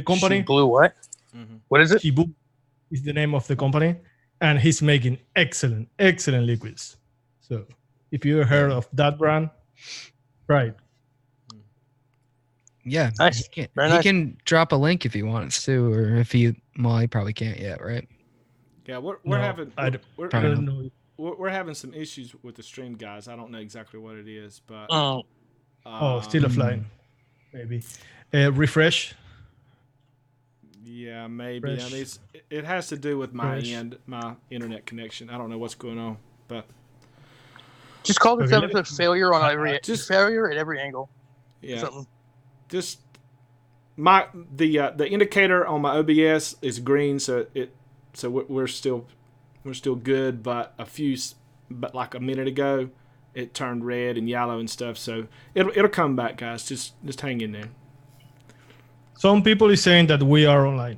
company. Blue what? Mhm. What is it? Shibu is the name of the company, and he's making excellent liquids. So if you heard of that brand, right? yeah, Nice. Very he nice. can drop a link if he wants to, or if he probably can't yet, right? Yeah, we're No, having I don't- we're, Probably I not. don't know. we're having some issues with the stream, guys. I don't know exactly what it is, but Oh, still offline, maybe. Refresh. yeah, maybe. I Fresh. mean, it has to do with my Fresh. my internet connection. I don't know what's going on, but Just call this Okay, episode failure on every just- failure at every angle. yeah, Something. just the indicator on my OBS is green, so we're still good. But like a minute ago, it turned red and yellow and stuff. So it'll come back, guys. Just hang in there. Some people is saying that we are online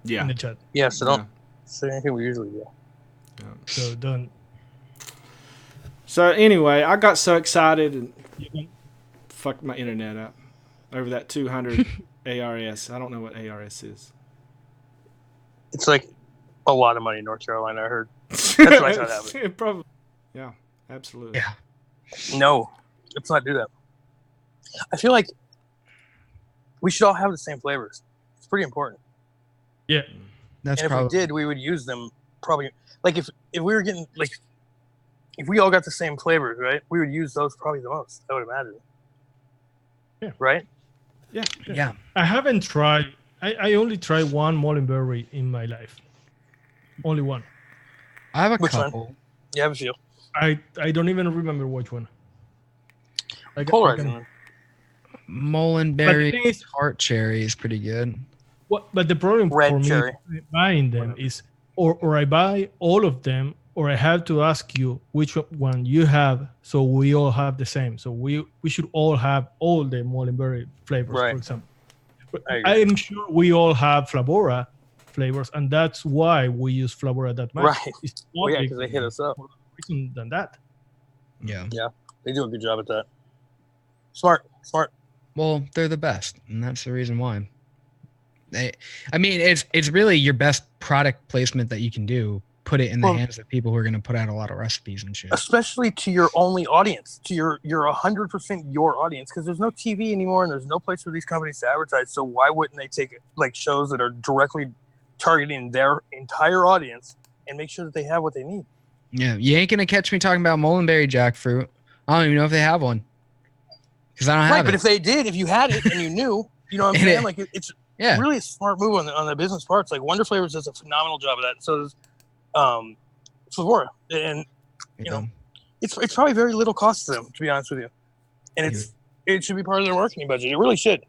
Yeah. in the chat, Yeah, so don't say anything we usually do. so don't. So anyway, I got so excited and You can, fucked my internet up over that 200 ARS. I don't know what ARS is. It's like a lot of money in North Carolina, I heard. That's what I thought happened. It probably. Yeah, absolutely. Yeah. No, let's not do that. I feel like we should all have the same flavors. It's pretty important. yeah, That's And if probably we did, we would use them probably. Like if we were getting like, if we all got the same flavors, right? We would use those probably the most. I would imagine. Yeah. Right. yeah. I haven't tried. I only tried one Molenberry in my life. Only one. I have a Which one? couple. Yeah, I have a feel. I don't even remember which one. I can- Polarizing. But the Molenberry thing is, tart cherry is pretty good. but the problem Red for cherry. me buying them is, or I buy all of them, or I have to ask you which one you have, so we all have the same. So we should all have all the Molenberry flavors, Right. for example. But I agree. I am sure we all have Flavora flavors, and that's why we use Flavora that much. Right. It's Well, not yeah, because they hit us up. for other reason than that. Yeah. They do a good job at that. Smart. Well, they're the best, and that's the reason why. I mean, it's really your best product placement that you can do. Put it in the Well- hands of people who are going to put out a lot of recipes and shit. Especially to your only audience, to your 100% your audience, because there's no TV anymore and there's no place for these companies to advertise. So why wouldn't they take like shows that are directly targeting their entire audience and make sure that they have what they need? Yeah, you ain't gonna catch me talking about Molenberry jackfruit. I don't even know if they have one because I don't have Right, it. but if they did, if you had it and you knew, you know what I'm And saying? it- Like it's yeah, really a smart move on the business parts. Like Wonder Flavors does a phenomenal job of that. So does Flavora, and you know, it's probably very little cost to them, to be honest with you. And it should be part of their marketing budget. It really should.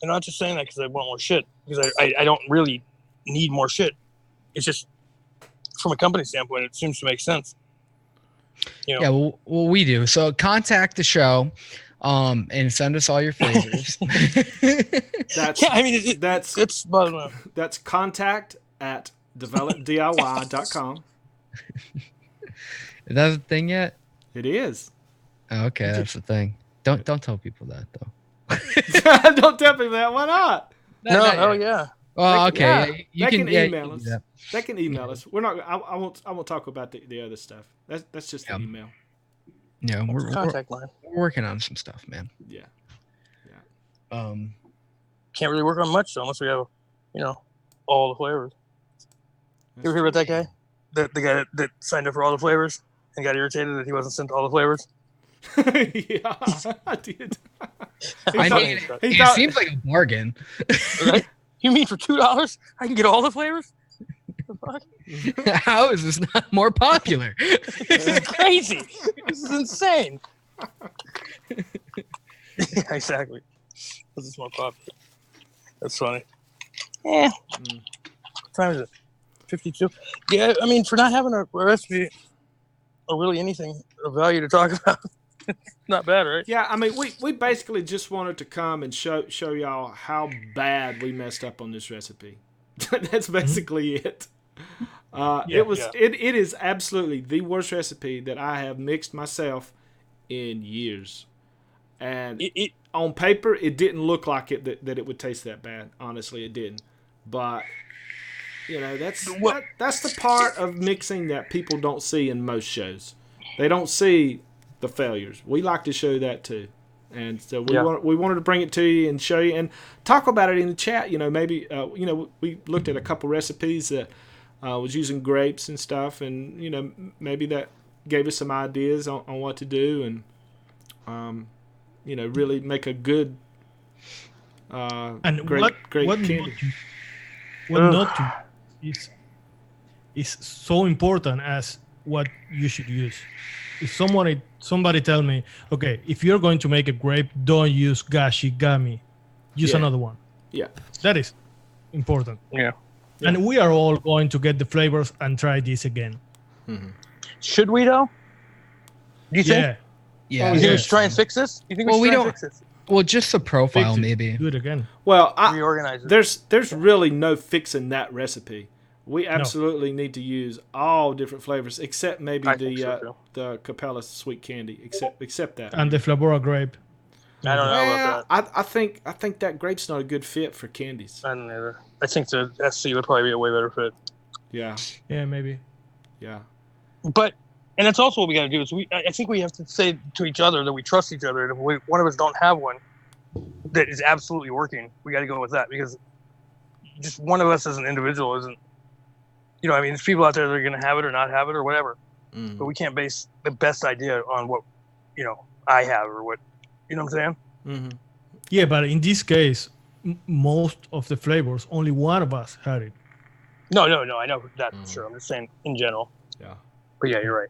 I'm not just saying that because I want more shit, because I don't really need more shit. It's just from a company standpoint, it seems to make sense. You know? yeah. Well, we do. So contact the show, and send us all your flavors. That's Yeah, I mean, it's but, that's contact@developdiy.com. Is that a thing yet? It is. Oh, okay, that's the thing. Don't tell people that though. Don't tell me that. Why not? no, Not hell yet. yeah. Oh, They okay. can- Yeah, you they can can yeah, email you can us. do that. They can email us. We're not. I won't talk about the other stuff. That's just the Yeah. email. Yeah, What's we're the contact line? working on some stuff, man. Yeah. Can't really work on much though, unless we have, all the flavors. You ever hear about that guy? The guy that signed up for all the flavors and got irritated that he wasn't sent all the flavors? Yeah, I did. I thought- mean, he it thought- seems like a bargain. Right? You mean for $2 I can get all the flavors? The fuck? How is this not more popular? This is crazy. This is insane. Yeah, exactly. This is more popular. That's funny. Yeah. Mm. What time is it? 52. Yeah, I mean, for not having a recipe or really anything of value to talk about, not bad, right? Yeah, I mean, we basically just wanted to come and show y'all how bad we messed up on this recipe. That's basically it. It is absolutely the worst recipe that I have mixed myself in years. And on paper, it didn't look like it that it would taste that bad. Honestly, it didn't. But that's the part of mixing that people don't see in most shows. They don't see the failures. We like to show that too, and so we wanted to bring it to you and show you and talk about it in the chat. Maybe we looked at a couple recipes that was using grapes and stuff, and maybe that gave us some ideas on what to do and really make a good and great candy. What not to is so important as what you should use. If somebody tell me, okay, if you're going to make a grape, don't use gashigami, use another one. Yeah, that is important. Yeah. And we are all going to get the flavors and try this again. Mm-hmm. Should we though? Do you think? Yeah. You think we should try and fix this? You think we should try and fix this? Well, just the profile, Fix it. maybe. Do it again. Well, Reorganize it. There's really no fixing that recipe. We absolutely need to use all different flavors, except maybe the Capella sweet candy, except that. And the Flavora grape. I don't know about that. I think that grape's not a good fit for candies. I don't either. I think the SC would probably be a way better fit. Yeah. Yeah, maybe. Yeah. But and that's also what we got to do is I think we have to say to each other that we trust each other. And if one of us don't have one that is absolutely working, we got to go with that because just one of us as an individual isn't. There's people out there that are going to have it or not have it or whatever. But we can't base the best idea on what, I have or what, you know what I'm saying? Mm-hmm. Yeah, but in this case, most of the flavors, only one of us had it. No, I know that for sure. I'm just saying in general. Yeah. But yeah, you're right.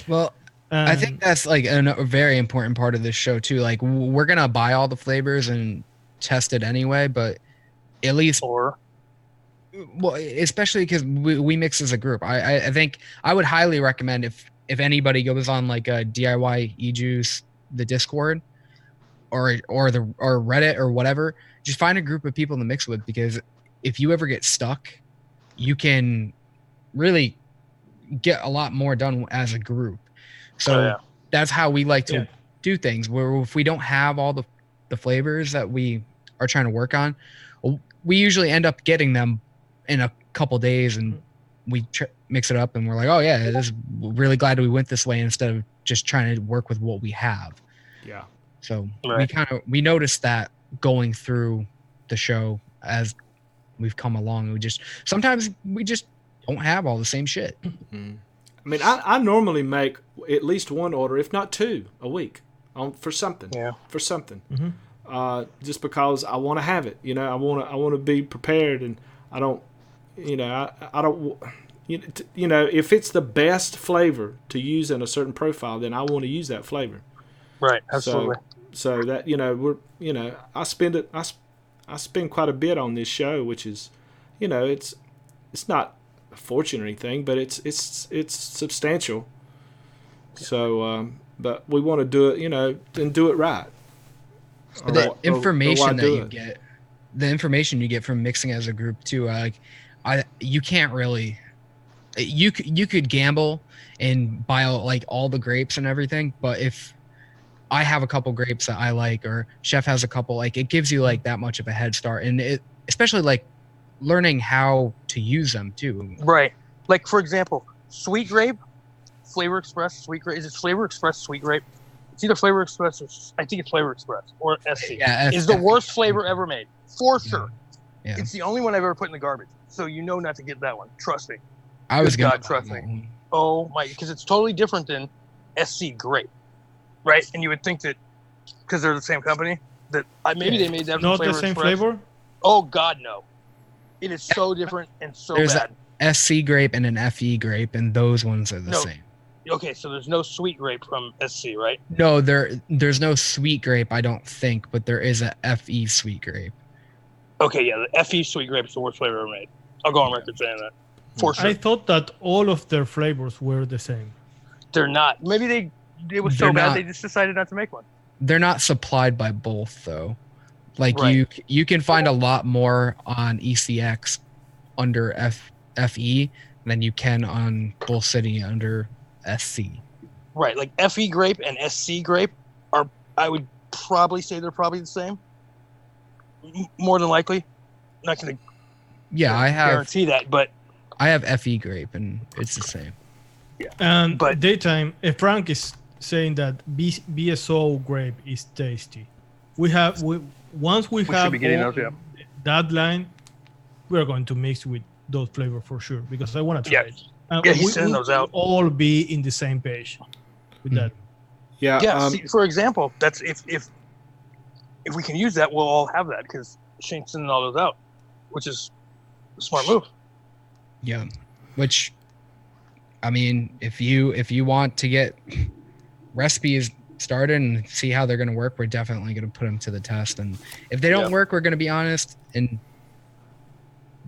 Well, I think that's like a very important part of this show too. Like we're going to buy all the flavors and test it anyway, but at least... Well, especially because we mix as a group. I think I would highly recommend if anybody goes on like a DIY eJuice, the Discord, or Reddit or whatever, just find a group of people to mix with because if you ever get stuck, you can really get a lot more done as a group. So that's how we like to do things. Where if we don't have all the flavors that we are trying to work on, we usually end up getting them in a couple days and we mix it up and we're like, oh yeah, really glad we went this way instead of just trying to work with what we have. Yeah. So we noticed that going through the show as we've come along. Sometimes we just don't have all the same shit. Mm-hmm. I mean, I normally make at least one order, if not two, a week for something. Yeah. For something. Mm-hmm. Just because I want to have it. I want to be prepared, and I don't. I don't. If it's the best flavor to use in a certain profile, then I want to use that flavor. Right. Absolutely. So that I spend quite a bit on this show, which is, it's not a fortune or anything, but it's substantial. So, but we want to do it, and do it right. The information you get from mixing as a group too, you can't really, you could gamble and buy like all the grapes and everything, but if I have a couple grapes that I like, or Chef has a couple, like it gives you like that much of a head start, and it especially like learning how to use them too. Right. Like for example, sweet grape, Flavor Express sweet grape. Is it Flavor Express sweet grape? It's either Flavor Express or I think it's Flavor Express or SC. Yeah, is the worst flavor ever made for sure. Yeah. It's the only one I've ever put in the garbage, so not to get that one. Trust me. I was gonna trust me. Oh my, because it's totally different than SC grape, right? And you would think that because they're the same company that maybe they made that. Not the same Express. flavor. Oh God, no! It is so different and so bad. There's a SC grape and an FE grape, and those ones are the same. Okay, so there's no sweet grape from SC, right? No, there's no sweet grape, I don't think, but there is a FE sweet grape. Okay, yeah, the FE sweet grape is the worst flavor ever made. I'll go on record saying that. For sure. I thought that all of their flavors were the same. They're not. Maybe it was so bad they just decided not to make one. They're not supplied by both though. Like you can find a lot more on ECX under FE than you can on Bull City under SC. Right, like FE grape and SC grape are, I would probably say they're probably the same. More than likely. I'm not going to guarantee that, but I have FE grape and it's the same. Yeah. And But- daytime, Frank is saying that BSO grape is tasty. Once we should have be getting all those, yeah. that line, we are going to mix with those flavors for sure because I want to try Yeah. it. And Yeah, he's sending those out. All be in the same page with that. Yeah. Yeah, see, for example, that's if we can use that, we'll all have that because Shane's sending all those out, which is a smart move. Yeah. Which, I mean, if you want to get recipes started and see how they're going to work, we're definitely going to put them to the test. And if they don't work, we're going to be honest and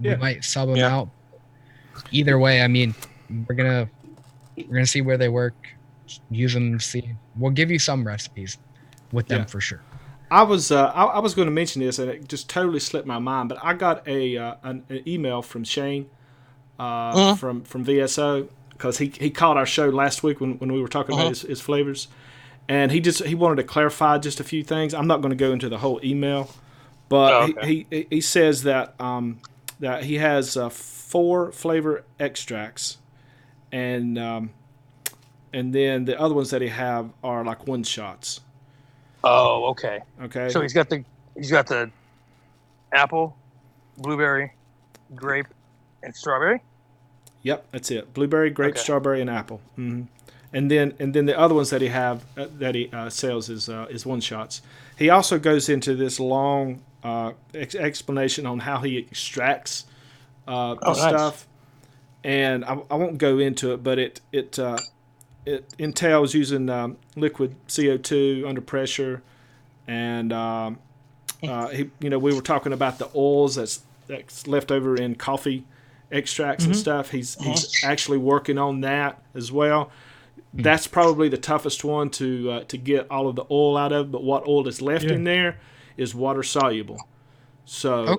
we might sub them out. Either way, I mean, we're gonna see where they work, use them, see. We'll give you some recipes with them for sure. I was going to mention this and it just totally slipped my mind, but I got an email from Shane from VSO because he called our show last week when we were talking about his flavors, and he wanted to clarify just a few things. I'm not going to go into the whole email, but he says that that he has 4 flavor extracts, and then the other ones that he have are like one shots. Oh, okay. Okay. So he's got the apple, blueberry, grape, and strawberry. Yep, that's it. Blueberry, grape, Okay. strawberry, and apple. Mm-hmm. And then the other ones that he have that he sells is one shots. He also goes into this long explanation on how he extracts the stuff, and I won't go into it, but it entails using liquid CO2 under pressure, and we were talking about the oils that's left over in coffee extracts and stuff. He's actually working on that as well. That's probably the toughest one to get all of the oil out of, but what oil is left in there is water soluble. So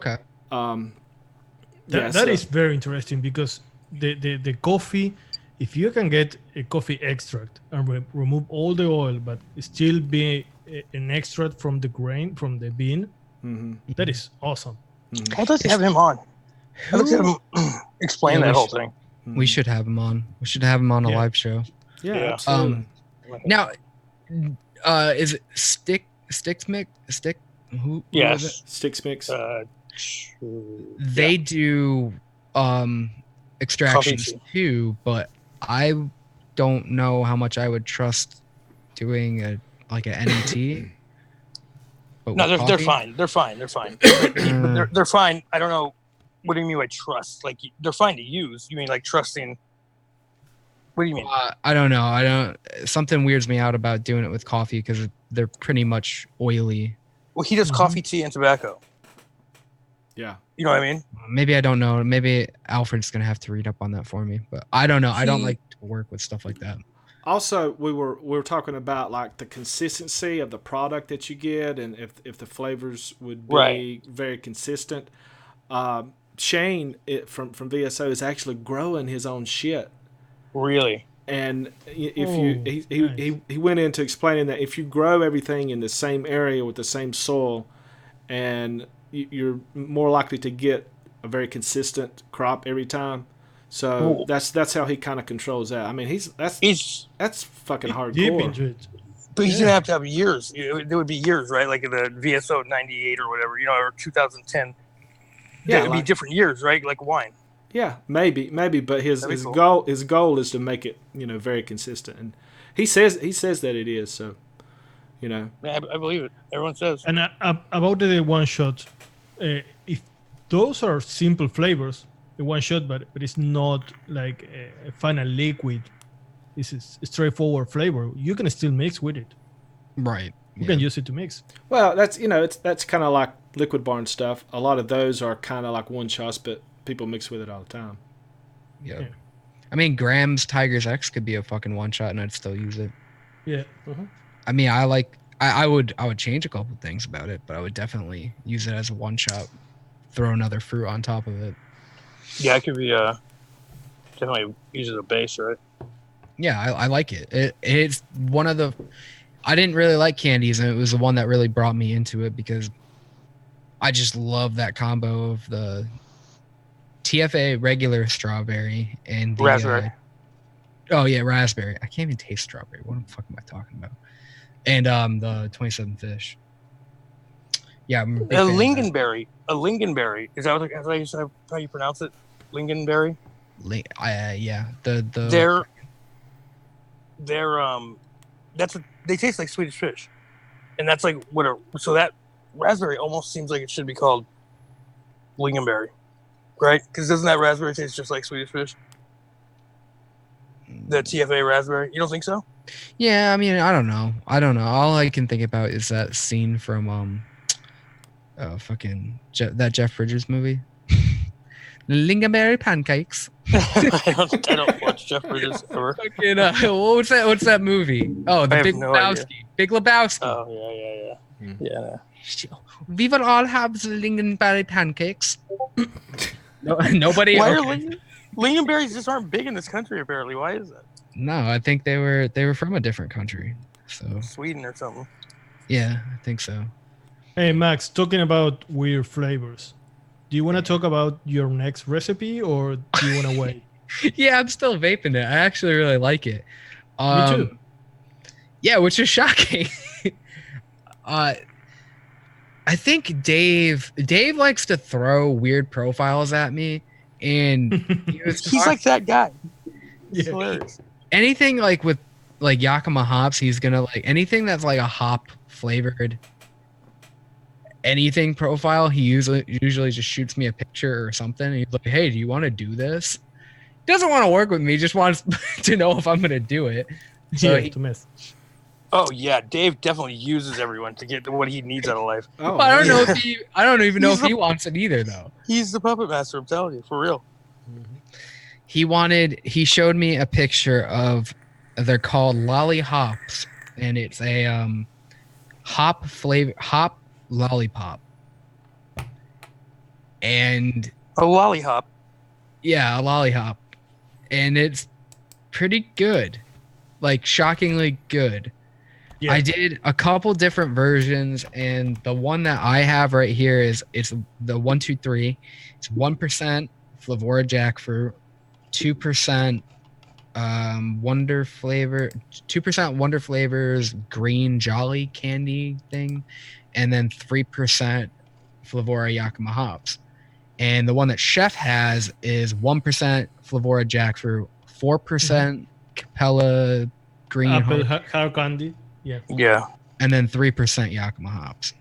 that is very interesting because the coffee, if you can get a coffee extract and remove all the oil, but still be an extract from the grain, from the bean, that is awesome. I'd like to have him on. I'd like to have him explain that whole thing. We should have him on. We should have him on a live show. Yeah, Yeah. absolutely. Now, is it Stick? Who Yes. is it? Sticks Mix. They do extractions tea. too, but I don't know how much I would trust doing an NET. But No, with they're coffee? fine. They're fine. They're fine. They're fine. I don't know. What do you mean by trust? Like they're fine to use. You mean like trusting? What do you mean? I don't know. Something weirds me out about doing it with coffee because they're pretty much oily. Well, he does coffee, tea, and tobacco. Yeah. You know what I mean? Maybe I don't know. Maybe Alfred's gonna have to read up on that for me. But I don't know. I don't like to work with stuff like that. Also, we were talking about like the consistency of the product that you get, and if the flavors would be very consistent. Shane from VSO is actually growing his own shit. Really? And he went into explaining that if you grow everything in the same area with the same soil, and you're more likely to get a very consistent crop every time. So that's how he kind of controls that. I mean, that's fucking hardcore. Deep into it. But he's gonna have to have years. There would be years, right? Like the VSO '98 or whatever, or 2010. Yeah, it'd be different years, right? Like wine. Yeah, maybe, but his cool. goal is to make it very consistent, and he says that it is. So, Yeah, I believe it. Everyone says. And about the one shot, if those are simple flavors, the one shot, but it's not like a final liquid. This is a straightforward flavor. You can still mix with it. Right. You can use it to mix. Well, that's that's kind of like Liquid Barn stuff. A lot of those are kind of like one shots, but people mix with it all the time. Yeah. I mean, Graham's Tiger's X could be a fucking one shot, and I'd still use it. Yeah. I mean, I would change a couple things about it, but I would definitely use it as a one shot. Throw another fruit on top of it. Yeah, it could be definitely uses a base, right? Yeah, I like it. It's one of the. I didn't really like candies, and it was the one that really brought me into it because I just love that combo of the TFA regular strawberry and the Raspberry. Oh yeah, raspberry. I can't even taste strawberry. What the fuck am I talking about? And the 27 fish. Yeah, I'm a big A fan of that. lingonberry. A lingonberry. Is that how you pronounce it? Lingonberry. Yeah. The They're that's what they taste like Swedish fish, and that's like so that raspberry almost seems like it should be called lingonberry, right? Because doesn't that raspberry taste just like Swedish fish? The TFA raspberry. You don't think so? Yeah, I mean, I don't know. All I can think about is that scene from that Jeff Bridges movie, Lingonberry pancakes. I don't watch Jeff Bridges ever. Fucking, what's that movie? Oh, the I have Big no Lebowski. idea. Big Lebowski. Oh yeah. We will all have the lingonberry pancakes. No, nobody. Why Okay. are lingonberries just aren't big in this country? Apparently, why is that? No, I think they were from a different country. So Sweden or something. yeah, I think so. Hey Max, talking about weird flavors. Do you want to talk about your next recipe, or do you want to wait? Yeah, I'm still vaping it. I actually really like it. Me too. Yeah, which is shocking. I think Dave likes to throw weird profiles at me, and He's like that guy. It's Yeah. hilarious. anything like with like Yakima hops, he's gonna like anything that's like a hop flavored anything profile. He usually just shoots me a picture or something. And he's like, "Hey, do you want to do this?" He doesn't want to work with me. Just wants to know if I'm gonna do it. So Yeah, to mess. Oh yeah, Dave definitely uses everyone to get what he needs out of life. Oh, I don't man. know if I don't even know He's if he wants it either though. He's the puppet master. I'm telling you, for real. He showed me a picture of, they're called lolly hops, and it's a hop lollipop. And A lollipop. yeah, a lollipop. And it's pretty good. Like shockingly good. Yeah. I did a couple different versions, and the one that I have right here it's the 123. It's 1% Flavora jackfruit, 2% Wonder Flavor, 2% Wonder Flavors green Jolly candy thing, and then 3% Flavora Yakima hops. And the one that Chef has is 1% Flavora jackfruit, 4% Capella green Apple hard, hard candy. Yeah. Yeah. and then 3% Yakima hops.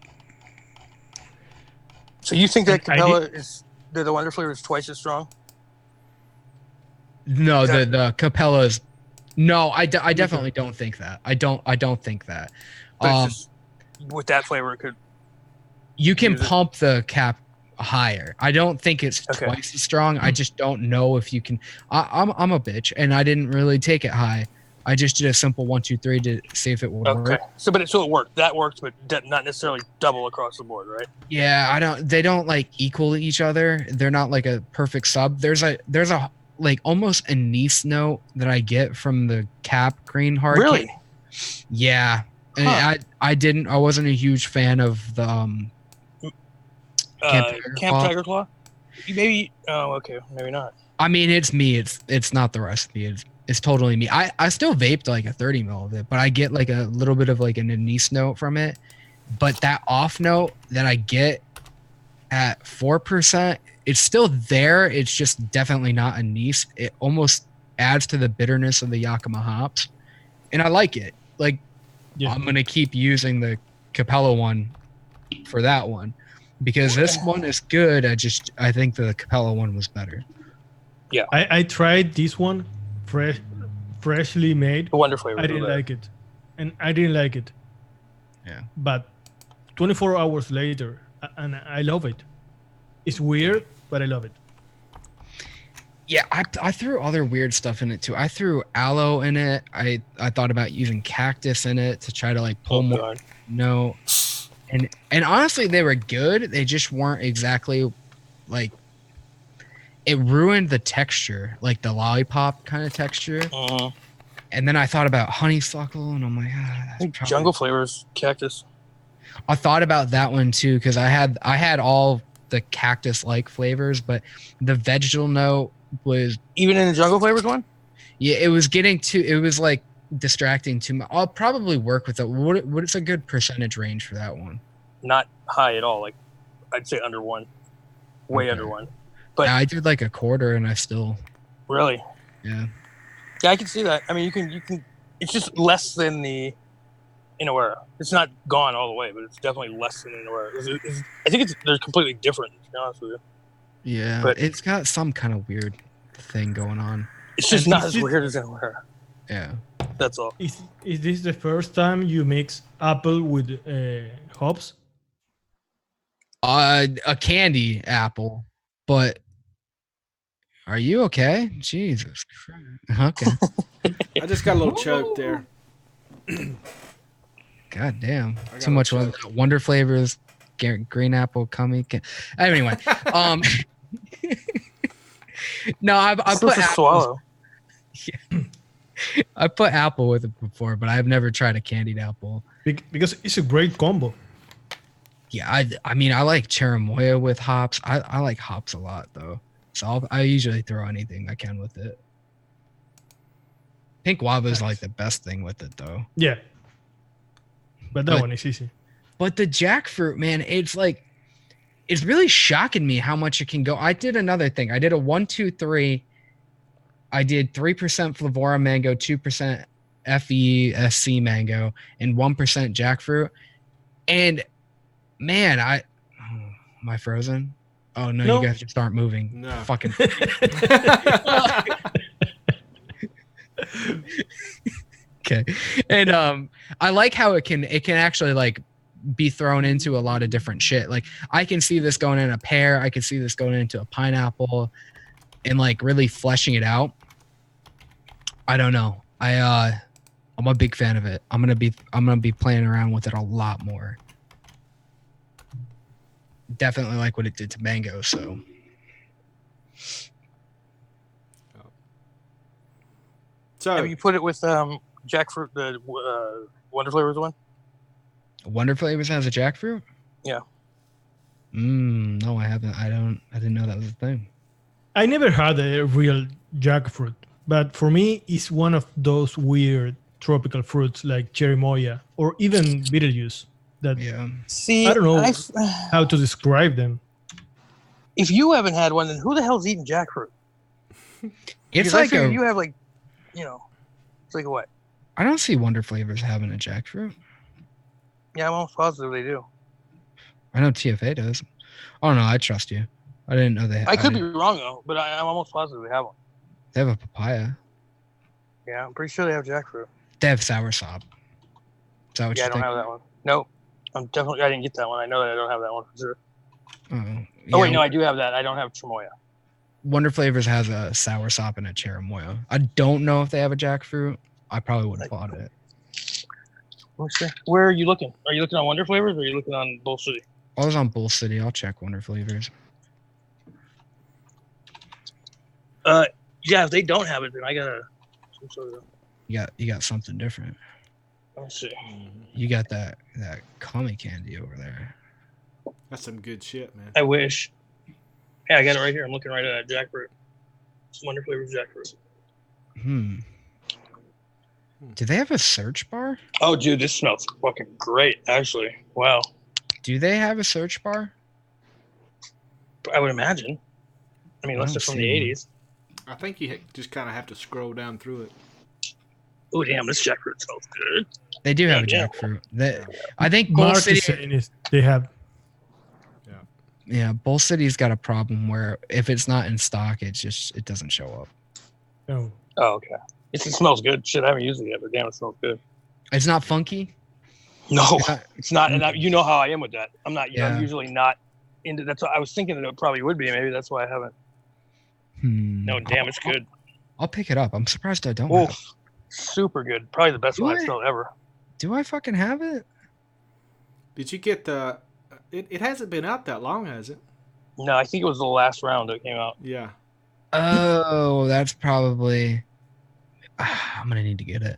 So you think that I Capella is the Wonder Flavor is twice as strong? No, Is that- the Capella's. No, I definitely don't think that. I don't think that. But it's just with that flavor, it could. You can use it. pump the cap higher. I don't think it's Okay. twice as strong. I just don't know if you can. I'm a bitch, and I didn't really take it high. I just did a simple 1, 2, 3 to see if it would Okay. work. So it worked. That worked, but not necessarily double across the board, right? Yeah, they don't like equal each other. They're not like a perfect sub. There's a like almost anise note that I get from the cap green hard. Really? candy. Yeah. And Huh. I wasn't a huge fan of the Camp Camp Claw. Tiger Claw. Maybe. Oh, okay. Maybe not. I mean, it's me. It's not the recipe. It's totally me. I still vaped like a 30 mil of it, but I get like a little bit of like an anise note from it. But that off note that I get at 4%, it's still there. It's just definitely not anise. It almost adds to the bitterness of the Yakima hops, and I like it. Like, Yeah. I'm gonna keep using the Capella one for that one because this one is good. I think the Capella one was better. I tried this one, freshly made. The Wonder Flavor. I didn't like it, and I didn't like it. Yeah. But 24 hours later, and I love it. It's weird, but I love it. Yeah, I threw other weird stuff in it too. I threw aloe in it. I thought about using cactus in it to try to like pull more. God. No, and honestly, they were good. They just weren't exactly like. it ruined the texture, like the lollipop kind of texture. Uh, And then I thought about honeysuckle, and I'm like, I think jungle flavors, cactus. I thought about that one too because I had all the cactus-like flavors, but the vegetal note was Even in the jungle flavors one? yeah, it was getting too. It was like distracting too much. I'll probably work with it. What is a good percentage range for that one? Not high at all. Like I'd say under 1, way Okay. under 1. But I did like a quarter, and I still really, yeah. yeah, I can see that. I mean, you can. It's just less than the Inawera. It's not gone all the way, but it's definitely less than Inawera. I think they're completely different. To be honest with you, Yeah, But- it's got some kind of weird thing going on. it's just And not is as it- weird as Inawera. Yeah. That's all. Is this the first time you mix apple with hops? A candy apple, but are you okay? Jesus Christ. Okay. I just got a little choked there. God damn. I Too got much a Wonder Flavors, green apple, cummy. Anyway, no, I It's put supposed to apples, swallow. I put apple with it before, but I've never tried a candied apple. Because it's a great combo. Yeah, I mean, I like cherimoya with hops. I like hops a lot though, so I usually throw anything I can with it. Pink guava is like the best thing with it though. Yeah. But that But- one is easy. But the jackfruit, man, it's like, it's really shocking me how much it can go. I did another thing. I did a 1, 2, 3. I did 3% Flavora mango, 2% FESC mango, and 1% jackfruit. And man, am I frozen? Oh no, No. you guys just aren't moving. No. Fucking okay. And I like how it can actually like be thrown into a lot of different shit. Like I can see this going in a pear, I can see this going into a pineapple, and like really fleshing it out. I don't know. I'm a big fan of it. I'm gonna be playing around with it a lot more. Definitely like what it did to mango. So So Have you put it with jackfruit, the Wonder Flavors one? Wonder Flavors has a jackfruit. Yeah. No, I haven't. I didn't know that was a thing. I never had a real jackfruit, but for me, it's one of those weird tropical fruits like cherimoya or even Betelgeuse that Yeah. See, I don't know how to describe them. if you haven't had one, then who the hell's eating jackfruit? It's Because I like figure a. you have like, it's like a what? I don't see Wonder Flavors having a jackfruit. Yeah, I'm almost positive they do. I know TFA does. Oh no, I trust you. I didn't know they. I could be wrong though, but I'm almost positive they have one. They have a papaya. Yeah, I'm pretty sure they have jackfruit. They have soursop. Is that what Yeah, I you don't think? have that one. Nope. I didn't get that one. I know that I don't have that one for sure. Oh, Oh wait, yeah, no, I do have that. I don't have Tremoya. Wonder Flavors has a soursop and a cherimoya. I don't know if they have a jackfruit. I probably would have bought it. Let me see. Where are you looking? Are you looking on Wonder Flavors or are you looking on Bull City? I was on Bull City. I'll check Wonder Flavors. Yeah, if they don't have it, then I gotta. Some sort of, You got something different. let me see. You got that commie candy over there. that's some good shit, man. I wish. Yeah, I got it right here. I'm looking right at that jackfruit. It's Wonder Flavors jackfruit. Do they have a search bar? Oh, dude, this smells fucking great. Actually, wow. Do they have a search bar? I would imagine. I mean, I unless don't they're from see the one. 80s. I think you just kind of have to scroll down through it. Oh, damn, this jackfruit smells good. They do have a Yeah. jackfruit. I think Bull Mark City. is saying is they have. Yeah, Bull City's got a problem where if it's not in stock, it doesn't show up. Oh, Oh, okay. It smells good. Shit, I haven't used it yet, but damn, it smells good. It's not funky. No, It's not- it's not. And you know how I am with that. I'm not. Yeah. I'm usually not into. That's what I was thinking that it probably would be. Maybe that's why I haven't. No, damn, it's good. I'll pick it up. I'm surprised I don't. Oh, Have it. super good. Probably the best Do one I? I've smelled ever. Do I fucking have it? Did you get the? It hasn't been out that long, has it? No, I think it was the last round that came out. Yeah. Oh, that's probably. I'm gonna need to get it.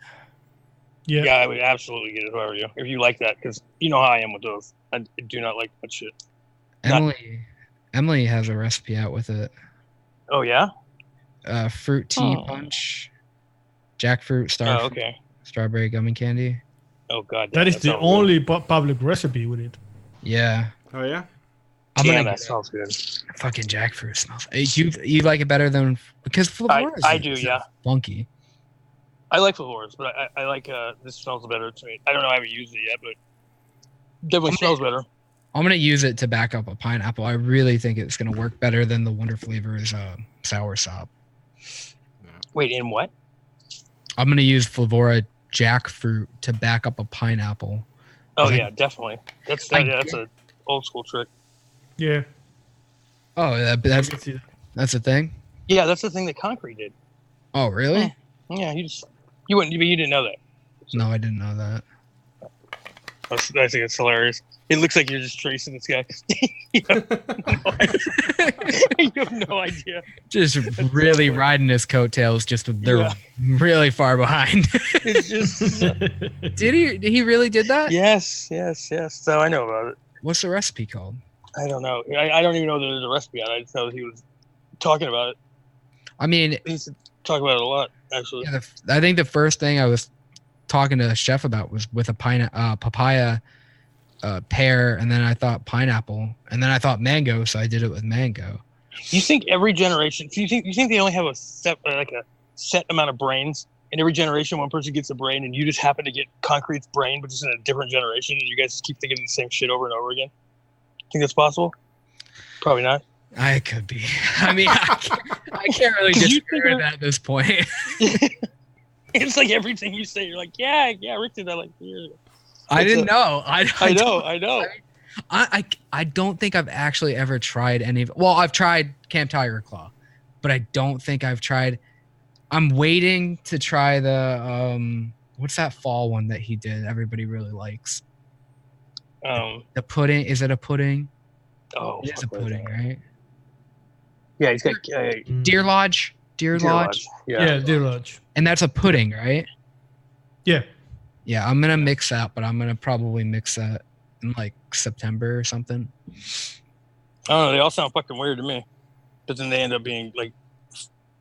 Yeah. Yeah, I would absolutely get it if I were you. If you like that, because you know how I am with those. I do not like that shit. Not- Emily has a recipe out with it. Oh yeah. Fruit tea punch, jackfruit, Oh okay. strawberry gummy candy. Oh god. That is the sounds only public recipe with it. Yeah. Oh yeah. I'm Good. gonna Damn, that get sounds good. fucking jackfruit smells. You like it better than because Flavora's I do, yeah. funky. I like Folkart, but I like this smells better to me. I don't know, I haven't used it yet, but definitely smells better. I'm gonna use it to back up a pineapple. I really think it's gonna work better than the Wonder Flavors sour sop. Wait, in what? I'm gonna use Flavora jackfruit to back up a pineapple. Oh I- yeah, definitely. That's a old school trick. Yeah. Oh, I that's can see that. that's a thing. Yeah, that's the thing that concrete did. Oh, really? Yeah, you didn't know that. No, I didn't know that. I think it's hilarious. It looks like you're just tracing this guy. You have no idea. Just really riding his coattails. They're Yeah. really far behind. It's just Did he really did that? yes. So I know about it. What's the recipe called? I don't know. I don't even know that there's a recipe on it. I just know that he was talking about it. I mean, He used to talk about it a lot, actually. yeah, I think the first thing I was talking to the chef about was with a papaya, pear, and then I thought pineapple, and then I thought mango, so I did it with mango. You think every generation? You think they only have a set amount of brains? In every generation, one person gets a brain, and you just happen to get Concrete's brain, but just in a different generation, and you guys just keep thinking the same shit over and over again? Think that's possible? Probably not. I could be. I mean, I can't really 'Cause you disagree think with that at this point. It's like everything you say, you're like, yeah, Rick did that like years ago. I didn't know. I know. I don't think I've actually ever tried any of. Well, I've tried Camp Tiger Claw, but I don't think I've tried. I'm waiting to try the what's that fall one that he did? Everybody really likes. The pudding. Is it a pudding? Oh, It's a pudding, right? Yeah, he's got Deer Lodge. Deer Lodge. Yeah, Deer Lodge. And that's a pudding, right? Yeah. Yeah, I'm gonna mix that, but I'm gonna probably mix that in like September or something. I don't know. They all sound fucking weird to me, but then they end up being like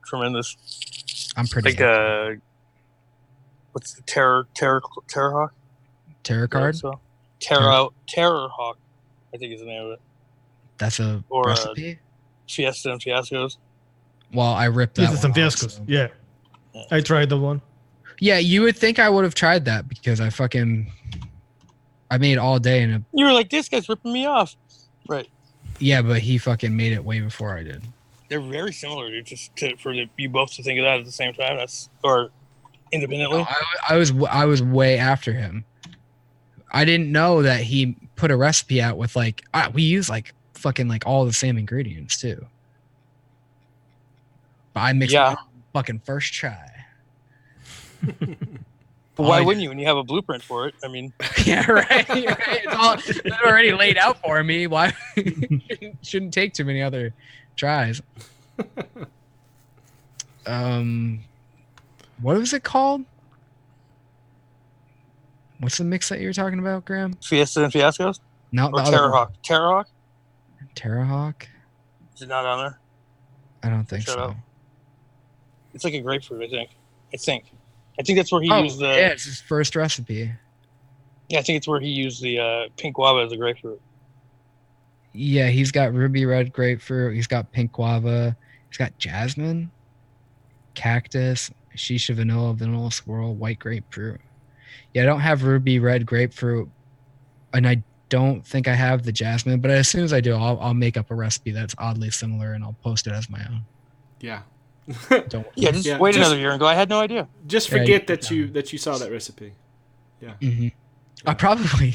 tremendous. I'm pretty Like what's the Terror Hawk? Terror card. So Terror Hawk, I think is the name of it. That's a Or, recipe. Fiesta and Fiascos. Well, I ripped that. This is some one off, fiascos. so. Yeah. I tried the one. Yeah, you would think I would have tried that because I made all day in a. You were like, this guy's ripping me off. Right. Yeah, but he fucking made it way before I did. They're very similar, dude. For you both to think of that at the same time, or independently. No, I was way after him. I didn't know that he put a recipe out with like we use like fucking like all the same ingredients too. But I mixed it up fucking first try. But why wouldn't you when you have a blueprint for it? I mean, yeah, right. It's already laid out for me. Why shouldn't take too many other tries? What was it called? What's the mix that you're talking about, Graham? Fiesta and Fiascos? No, Or Terror Hawk. Terror Hawk? Terror Hawk? Is it not on there? I don't think Shut so. up. It's like a grapefruit, I think. I think that's where he used the. Yeah, it's his first recipe. Yeah, I think it's where he used the pink guava as a grapefruit. Yeah, he's got ruby red grapefruit. He's got pink guava. He's got jasmine, cactus, shisha vanilla swirl, white grapefruit. Yeah, I don't have ruby red grapefruit, and I don't think I have the jasmine. But as soon as I do, I'll make up a recipe that's oddly similar, and I'll post it as my own. Yeah. Don't. Just wait another year and go. I had no idea. Just forget that you saw that recipe. Yeah. Mm-hmm. I probably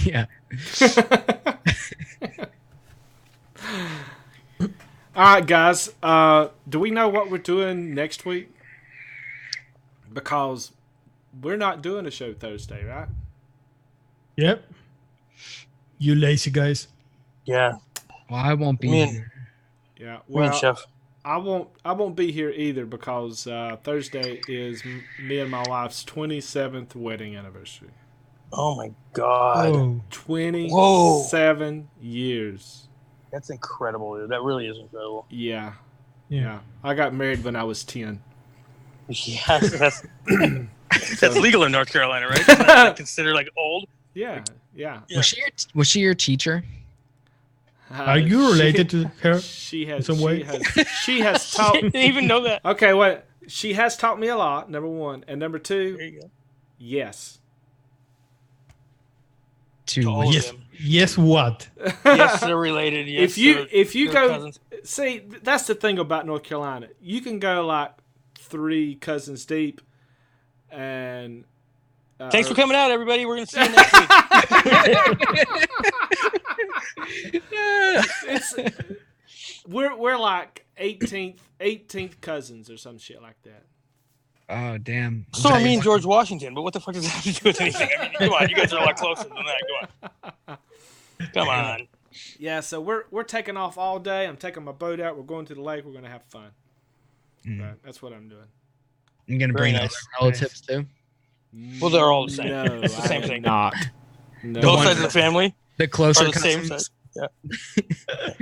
All right, guys. Do we know what we're doing next week? Because we're not doing a show Thursday, right? Yep. You lazy guys. Yeah. Well, I won't be Me and- here. Yeah. Me and Well, Chef. I won't be here either because Thursday is me and my wife's 27th wedding anniversary. Oh my god. Whoa. 27 years. That's incredible, dude. That really is incredible. Yeah. Yeah. I got married when I was 10. Yes, that's legal in North Carolina, right? Isn't that considered like old? Yeah. Was she your teacher? Are you related to her? She has. in some way? She has taught. Didn't even know that. Okay, wait. She has taught me a lot. Number one, and number two, There you go. yes. To all of Yes. them. Yes. What? Yes, they're related. Yes, if you they're go cousins. see, that's the thing about North Carolina. You can go like 3 cousins deep, and Thanks for coming out, everybody. We're gonna see you next week. it's we're like 18th cousins or some shit like that. Oh damn. So are me and George Washington, but what the fuck does that have to do with anything? I mean, come on, you guys are a lot closer than that. Go on. Come on. Yeah, so we're taking off all day. I'm taking my boat out. We're going to the lake. We're gonna have fun. Right, that's what I'm doing. I'm gonna Very bring nice. other relatives too. Well, they're all the same. No, It's the same I am thing. not. No. Both sides of the family The closer are the same cousins. size. Yeah.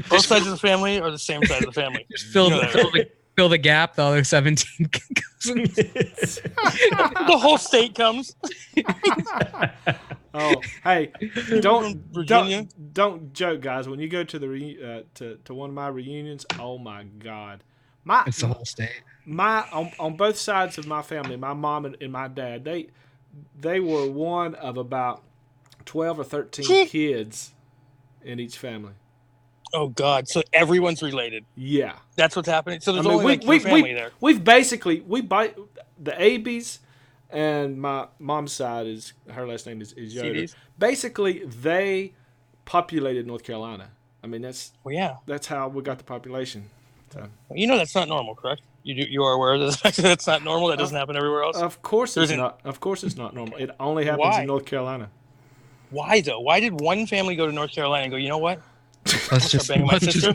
Both sides of the family are the same side of the family. Just fill, You know that, fill the gap. The other 17 cousins. The whole state comes. Oh, hey, Virginia. don't joke, guys. When you go to the to one of my reunions, oh my god, It's the whole state. on both sides of my family, my mom and my dad, they were one of about 12 or 13 kids in each family. Oh God! So everyone's related. Yeah, That's what's happening. So there's I mean, only like your family there. we've basically buy the Abies, and my mom's side is her last name is Yoder. CDs? Basically, they populated North Carolina. I mean, Well, yeah. that's how we got the population. So. You know that's not normal, correct? You are aware of the fact that that's not normal. That doesn't happen everywhere else. Of course it's There's not. Of course it's not normal. It only happens Why? in North Carolina. Why though? Why did one family go to North Carolina and go? You know what? Let's just bang my let's just-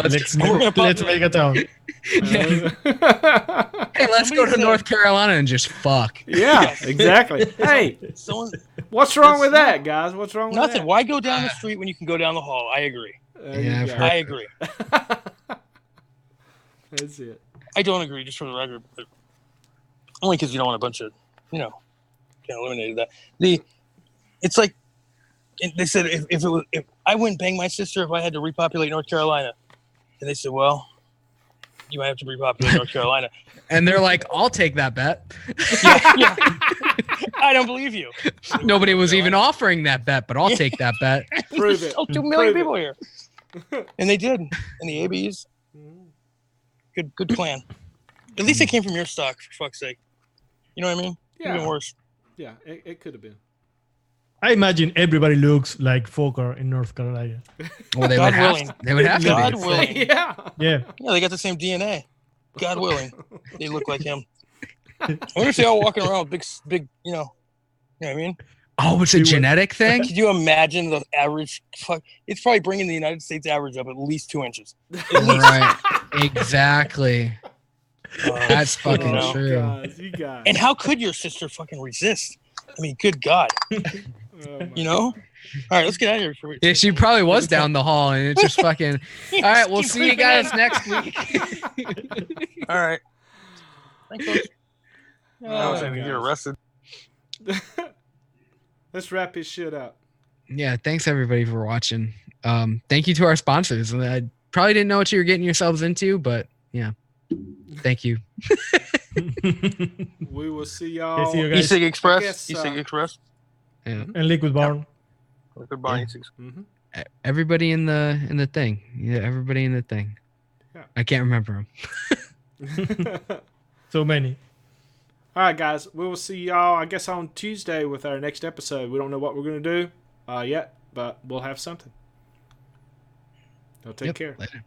Let's We're gonna let's make a town. Hey, let's go to Somebody North Carolina and just fuck. Yeah, exactly. Hey, Someone, what's wrong It's with that, guys? What's wrong with nothing. that? Why go down the street when you can go down the hall? I agree. There Yeah, you I've go. heard- I agree. That's it. I don't agree, just for the record, but only because you don't want a bunch of, kind of eliminated that. It's like they said if I wouldn't bang my sister if I had to repopulate North Carolina, and they said, well, you might have to repopulate North Carolina. And they're like, I'll take that bet. Yeah. I don't believe you. Nobody was even offering that bet, but I'll take that bet. Prove it. Oh, 2 million Prove it. people here, and they did, and the ABs. Good plan. At least it came from your stock, for fuck's sake. You know what I mean? Yeah. Even worse. Yeah, it could have been. I imagine everybody looks like Folkart in North Carolina. Well, they God would have. willing. They would have to God be. willing. Yeah. Yeah. Yeah, they got the same DNA. God willing, they look like him. I wonder if they all walking around with big, you know what I mean? Oh, it's a genetic thing. Could you imagine the average? It's probably bringing the United States average up at least 2 inches. At least. Right. Exactly. That's fucking know. true. Guys, you guys. And how could your sister fucking resist? I mean, good God, Oh my you know? All right, let's get out of here. Before we- Yeah, she probably was down the hall, and it's just fucking. All right, we'll Keep see you creeping guys in. next week. All right. Thanks, folks. I was Oh, going to get gosh. arrested. Let's wrap his shit up. Yeah, thanks everybody for watching. Thank you to our sponsors. I probably didn't know what you were getting yourselves into, but yeah, thank you. We will see y'all. see you guys. E-Cig Express. guess, E-Cig Express. Yeah. And Liquid Barn. Goodbye. Yeah. E-Cig. Mhm. Everybody in the thing. Yeah, everybody in the thing. Yeah. I can't remember them. So many. All right, guys. We will see y'all, I guess, on Tuesday with our next episode. We don't know what we're going to do yet, but we'll have something. So take care. Later.